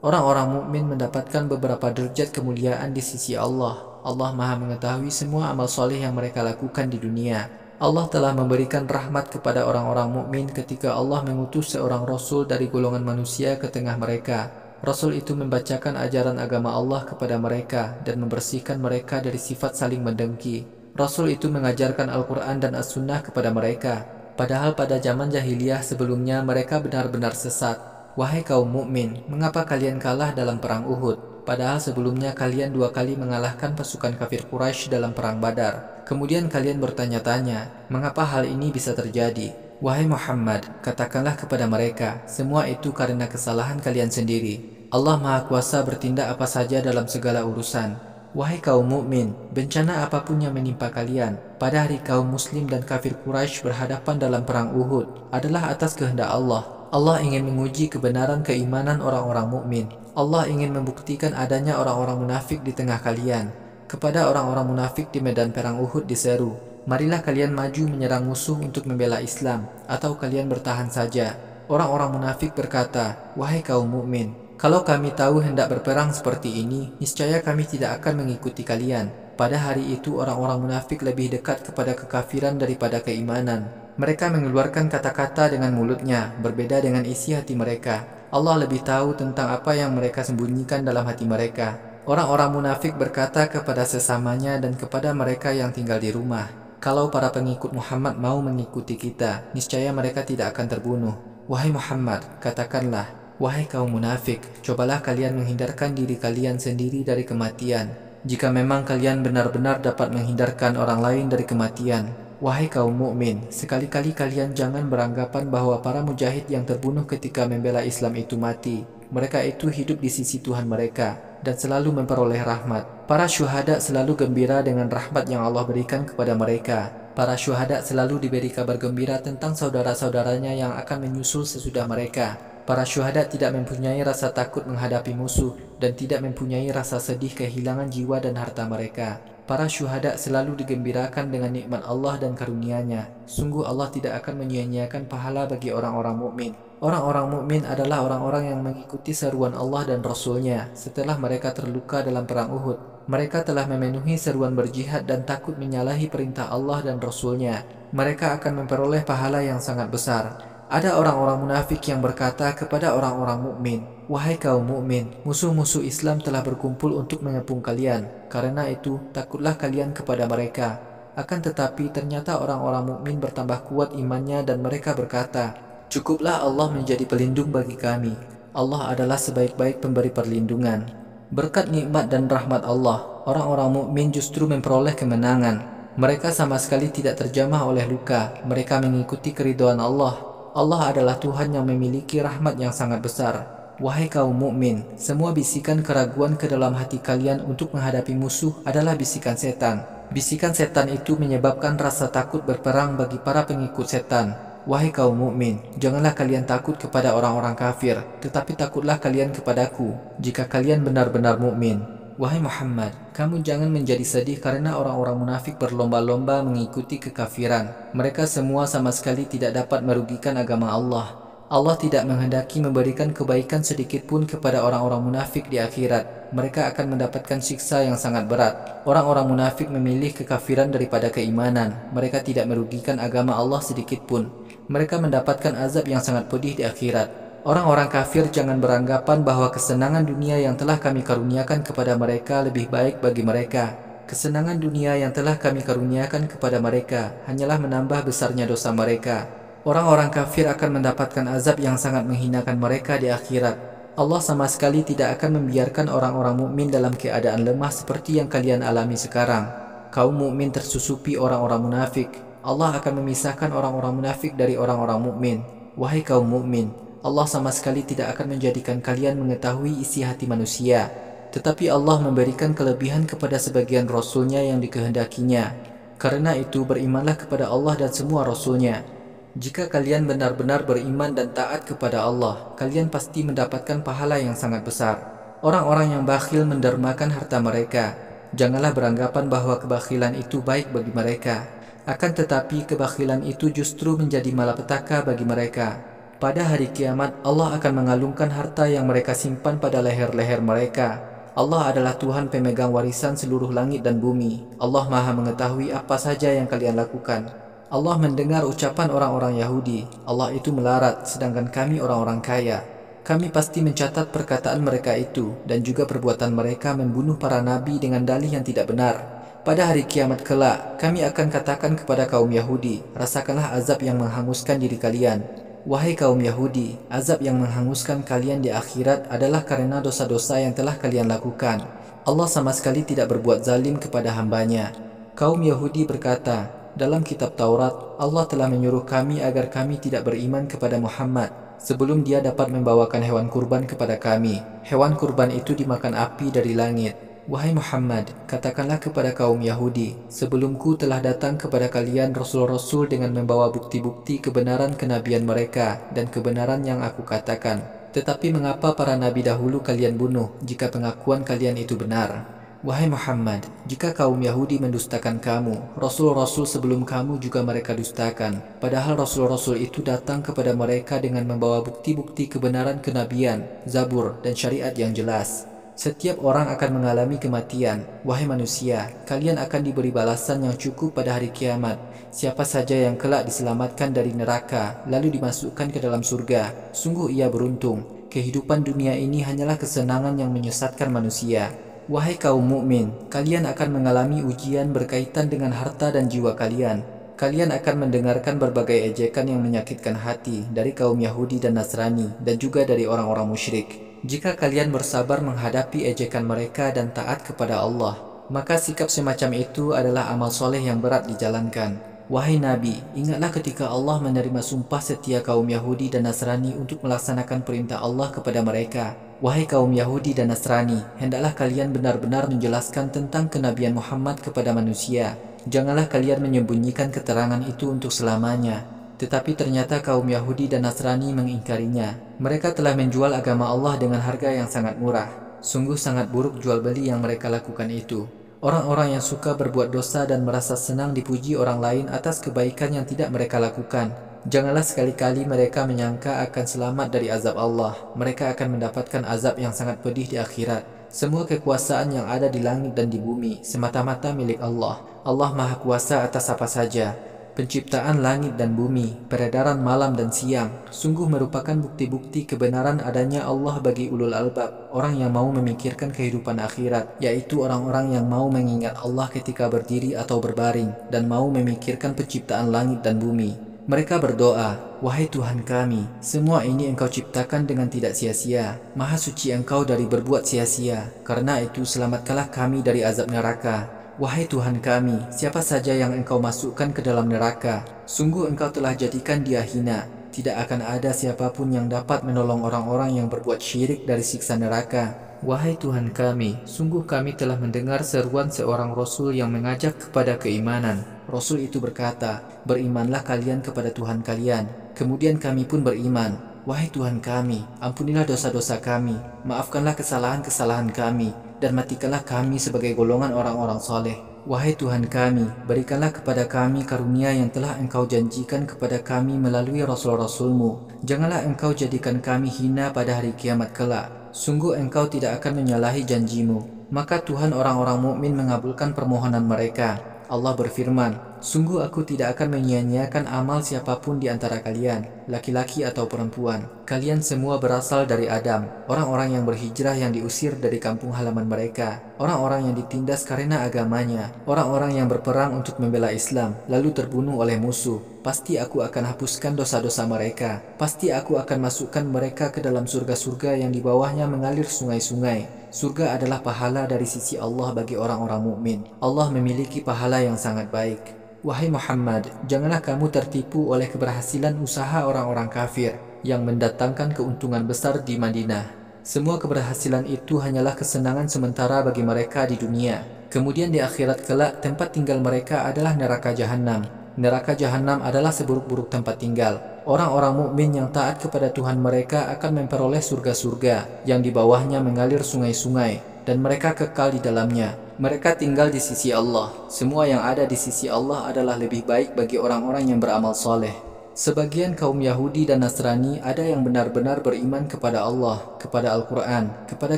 Orang-orang mukmin mendapatkan beberapa derajat kemuliaan di sisi Allah. Allah Maha mengetahui semua amal soleh yang mereka lakukan di dunia. Allah telah memberikan rahmat kepada orang-orang mukmin ketika Allah mengutus seorang Rasul dari golongan manusia ke tengah mereka. Rasul itu membacakan ajaran agama Allah kepada mereka dan membersihkan mereka dari sifat saling mendengki. Rasul itu mengajarkan Al-Quran dan As-Sunnah kepada mereka. Padahal pada zaman jahiliyah sebelumnya mereka benar-benar sesat. Wahai kaum mukmin, mengapa kalian kalah dalam perang Uhud? Padahal sebelumnya kalian 2 kali mengalahkan pasukan kafir Quraisy dalam perang Badar. Kemudian kalian bertanya-tanya, mengapa hal ini bisa terjadi? Wahai Muhammad, katakanlah kepada mereka, semua itu karena kesalahan kalian sendiri. Allah Maha Kuasa bertindak apa saja dalam segala urusan. Wahai kaum mukmin, bencana apapun yang menimpa kalian pada hari kaum muslim dan kafir Quraisy berhadapan dalam perang Uhud adalah atas kehendak Allah. Allah ingin menguji kebenaran keimanan orang-orang mukmin. Allah ingin membuktikan adanya orang-orang munafik di tengah kalian. Kepada orang-orang munafik di medan perang Uhud diseru, marilah kalian maju menyerang musuh untuk membela Islam, atau kalian bertahan saja. Orang-orang munafik berkata, wahai kaum mukmin, kalau kami tahu hendak berperang seperti ini, niscaya kami tidak akan mengikuti kalian. Pada hari itu orang-orang munafik lebih dekat kepada kekafiran daripada keimanan. Mereka mengeluarkan kata-kata dengan mulutnya, berbeda dengan isi hati mereka. Allah lebih tahu tentang apa yang mereka sembunyikan dalam hati mereka. Orang-orang munafik berkata kepada sesamanya dan kepada mereka yang tinggal di rumah, kalau para pengikut Muhammad mau mengikuti kita, niscaya mereka tidak akan terbunuh. Wahai Muhammad, katakanlah, wahai kaum munafik, cobalah kalian menghindarkan diri kalian sendiri dari kematian. Jika memang kalian benar-benar dapat menghindarkan orang lain dari kematian, wahai kaum mukmin, sekali-kali kalian jangan beranggapan bahwa para mujahid yang terbunuh ketika membela Islam itu mati. Mereka itu hidup di sisi Tuhan mereka dan selalu memperoleh rahmat. Para syuhada selalu gembira dengan rahmat yang Allah berikan kepada mereka. Para syuhada selalu diberi kabar gembira tentang saudara-saudaranya yang akan menyusul sesudah mereka. Para syuhada tidak mempunyai rasa takut menghadapi musuh dan tidak mempunyai rasa sedih kehilangan jiwa dan harta mereka. Para syuhada selalu digembirakan dengan nikmat Allah dan karunia-Nya. Sungguh Allah tidak akan menyia-nyiakan pahala bagi orang-orang mukmin. Orang-orang mukmin adalah orang-orang yang mengikuti seruan Allah dan Rasul-Nya setelah mereka terluka dalam perang Uhud. Mereka telah memenuhi seruan berjihad dan takut menyalahi perintah Allah dan Rasul-Nya. Mereka akan memperoleh pahala yang sangat besar. Ada orang-orang munafik yang berkata kepada orang-orang mukmin, wahai kaum mukmin, musuh-musuh Islam telah berkumpul untuk mengepung kalian. Karena itu, takutlah kalian kepada mereka. Akan tetapi, ternyata orang-orang mukmin bertambah kuat imannya dan mereka berkata, cukuplah Allah menjadi pelindung bagi kami. Allah adalah sebaik-baik pemberi perlindungan. Berkat nikmat dan rahmat Allah, orang-orang mukmin justru memperoleh kemenangan. Mereka sama sekali tidak terjamah oleh luka. Mereka mengikuti keridhaan Allah. Allah adalah Tuhan yang memiliki rahmat yang sangat besar. Wahai kaum mukmin, semua bisikan keraguan ke dalam hati kalian untuk menghadapi musuh adalah bisikan setan. Bisikan setan itu menyebabkan rasa takut berperang bagi para pengikut setan. Wahai kaum mukmin, janganlah kalian takut kepada orang-orang kafir, tetapi takutlah kalian kepadaku jika kalian benar-benar mukmin. Wahai Muhammad, kamu jangan menjadi sedih karena orang-orang munafik berlomba-lomba mengikuti kekafiran. Mereka semua sama sekali tidak dapat merugikan agama Allah. Allah tidak menghendaki memberikan kebaikan sedikit pun kepada orang-orang munafik di akhirat. Mereka akan mendapatkan siksa yang sangat berat. Orang-orang munafik memilih kekafiran daripada keimanan. Mereka tidak merugikan agama Allah sedikit pun. Mereka mendapatkan azab yang sangat pedih di akhirat. Orang-orang kafir jangan beranggapan bahwa kesenangan dunia yang telah kami karuniakan kepada mereka lebih baik bagi mereka. Kesenangan dunia yang telah kami karuniakan kepada mereka hanyalah menambah besarnya dosa mereka. Orang-orang kafir akan mendapatkan azab yang sangat menghinakan mereka di akhirat. Allah sama sekali tidak akan membiarkan orang-orang mukmin dalam keadaan lemah seperti yang kalian alami sekarang. Kaum mukmin tersusupi orang-orang munafik. Allah akan memisahkan orang-orang munafik dari orang-orang mukmin. Wahai kaum mukmin, Allah sama sekali tidak akan menjadikan kalian mengetahui isi hati manusia. Tetapi Allah memberikan kelebihan kepada sebagian Rasul-Nya yang dikehendakinya. Karena itu berimanlah kepada Allah dan semua Rasul-Nya. Jika kalian benar-benar beriman dan taat kepada Allah, kalian pasti mendapatkan pahala yang sangat besar. Orang-orang yang bakhil mendermakan harta mereka. Janganlah beranggapan bahwa kebakhilan itu baik bagi mereka. Akan tetapi kebakhilan itu justru menjadi malapetaka bagi mereka. Pada hari kiamat, Allah akan mengalungkan harta yang mereka simpan pada leher-leher mereka. Allah adalah Tuhan pemegang warisan seluruh langit dan bumi. Allah Maha mengetahui apa saja yang kalian lakukan. Allah mendengar ucapan orang-orang Yahudi. Allah itu melarat, sedangkan kami orang-orang kaya. Kami pasti mencatat perkataan mereka itu dan juga perbuatan mereka membunuh para nabi dengan dalih yang tidak benar. Pada hari kiamat kelak, kami akan katakan kepada kaum Yahudi, rasakanlah azab yang menghanguskan diri kalian. Wahai kaum Yahudi, azab yang menghanguskan kalian di akhirat adalah karena dosa-dosa yang telah kalian lakukan. Allah sama sekali tidak berbuat zalim kepada hambanya. Kaum Yahudi berkata, dalam kitab Taurat, Allah telah menyuruh kami agar kami tidak beriman kepada Muhammad sebelum dia dapat membawakan hewan kurban kepada kami. Hewan kurban itu dimakan api dari langit. Wahai Muhammad, katakanlah kepada kaum Yahudi, sebelumku telah datang kepada kalian rasul-rasul dengan membawa bukti-bukti kebenaran kenabian mereka dan kebenaran yang aku katakan. Tetapi mengapa para nabi dahulu kalian bunuh jika pengakuan kalian itu benar? Wahai Muhammad, jika kaum Yahudi mendustakan kamu, rasul-rasul sebelum kamu juga mereka dustakan. Padahal rasul-rasul itu datang kepada mereka dengan membawa bukti-bukti kebenaran kenabian, Zabur, dan syariat yang jelas. Setiap orang akan mengalami kematian. Wahai manusia, kalian akan diberi balasan yang cukup pada hari kiamat. Siapa saja yang kelak diselamatkan dari neraka, lalu dimasukkan ke dalam surga, sungguh ia beruntung. Kehidupan dunia ini hanyalah kesenangan yang menyesatkan manusia. Wahai kaum mukmin, kalian akan mengalami ujian berkaitan dengan harta dan jiwa kalian. Kalian akan mendengarkan berbagai ejekan yang menyakitkan hati dari kaum Yahudi dan Nasrani dan juga dari orang-orang musyrik. Jika kalian bersabar menghadapi ejekan mereka dan taat kepada Allah, maka sikap semacam itu adalah amal soleh yang berat dijalankan. Wahai Nabi, ingatlah ketika Allah menerima sumpah setia kaum Yahudi dan Nasrani untuk melaksanakan perintah Allah kepada mereka. Wahai kaum Yahudi dan Nasrani, hendaklah kalian benar-benar menjelaskan tentang kenabian Muhammad kepada manusia. Janganlah kalian menyembunyikan keterangan itu untuk selamanya. Tetapi ternyata kaum Yahudi dan Nasrani mengingkarinya. Mereka telah menjual agama Allah dengan harga yang sangat murah. Sungguh sangat buruk jual beli yang mereka lakukan itu. Orang-orang yang suka berbuat dosa dan merasa senang dipuji orang lain atas kebaikan yang tidak mereka lakukan. Janganlah sekali-kali mereka menyangka akan selamat dari azab Allah. Mereka akan mendapatkan azab yang sangat pedih di akhirat. Semua kekuasaan yang ada di langit dan di bumi semata-mata milik Allah. Allah Maha Kuasa atas apa saja. Penciptaan langit dan bumi, peredaran malam dan siang, sungguh merupakan bukti-bukti kebenaran adanya Allah bagi ulul albab, orang yang mau memikirkan kehidupan akhirat, yaitu orang-orang yang mau mengingat Allah ketika berdiri atau berbaring, dan mau memikirkan penciptaan langit dan bumi. Mereka berdoa, wahai Tuhan kami, semua ini Engkau ciptakan dengan tidak sia-sia. Maha suci Engkau dari berbuat sia-sia. Karena itu selamatkanlah kami dari azab neraka. Wahai Tuhan kami, siapa saja yang Engkau masukkan ke dalam neraka, sungguh Engkau telah jadikan dia hina. Tidak akan ada siapapun yang dapat menolong orang-orang yang berbuat syirik dari siksa neraka. Wahai Tuhan kami, sungguh kami telah mendengar seruan seorang Rasul yang mengajak kepada keimanan. Rasul itu berkata, berimanlah kalian kepada Tuhan kalian. Kemudian kami pun beriman. Wahai Tuhan kami, ampunilah dosa-dosa kami, maafkanlah kesalahan-kesalahan kami, dan matikanlah kami sebagai golongan orang-orang soleh. Wahai Tuhan kami, berikanlah kepada kami karunia yang telah Engkau janjikan kepada kami melalui Rasul-Rasulmu. Janganlah Engkau jadikan kami hina pada hari kiamat kelak. Sungguh Engkau tidak akan menyalahi janjimu. Maka Tuhan orang-orang mukmin mengabulkan permohonan mereka. Allah berfirman, sungguh aku tidak akan menyia-nyiakan amal siapapun di antara kalian, laki-laki atau perempuan. Kalian semua berasal dari Adam, orang-orang yang berhijrah yang diusir dari kampung halaman mereka, orang-orang yang ditindas karena agamanya, orang-orang yang berperang untuk membela Islam, lalu terbunuh oleh musuh. Pasti aku akan hapuskan dosa-dosa mereka. Pasti aku akan masukkan mereka ke dalam surga-surga yang di bawahnya mengalir sungai-sungai. Surga adalah pahala dari sisi Allah bagi orang-orang mukmin. Allah memiliki pahala yang sangat baik. Wahai Muhammad, janganlah kamu tertipu oleh keberhasilan usaha orang-orang kafir yang mendatangkan keuntungan besar di Madinah. Semua keberhasilan itu hanyalah kesenangan sementara bagi mereka di dunia. Kemudian di akhirat kelak tempat tinggal mereka adalah neraka Jahannam. Neraka Jahannam adalah seburuk-buruk tempat tinggal. Orang-orang mukmin yang taat kepada Tuhan mereka akan memperoleh surga-surga yang di bawahnya mengalir sungai-sungai dan mereka kekal di dalamnya. Mereka tinggal di sisi Allah. Semua yang ada di sisi Allah adalah lebih baik bagi orang-orang yang beramal soleh. Sebagian kaum Yahudi dan Nasrani ada yang benar-benar beriman kepada Allah, kepada Al-Quran, kepada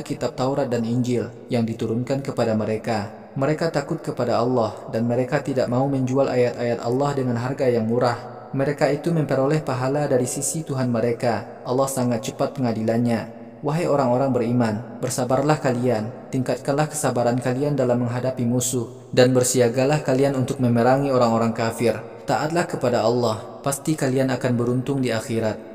kitab Taurat dan Injil yang diturunkan kepada mereka. Mereka takut kepada Allah dan mereka tidak mau menjual ayat-ayat Allah dengan harga yang murah. Mereka itu memperoleh pahala dari sisi Tuhan mereka. Allah sangat cepat pengadilannya. Wahai orang-orang beriman, bersabarlah kalian, tingkatkanlah kesabaran kalian dalam menghadapi musuh, dan bersiagalah kalian untuk memerangi orang-orang kafir. Taatlah kepada Allah, pasti kalian akan beruntung di akhirat.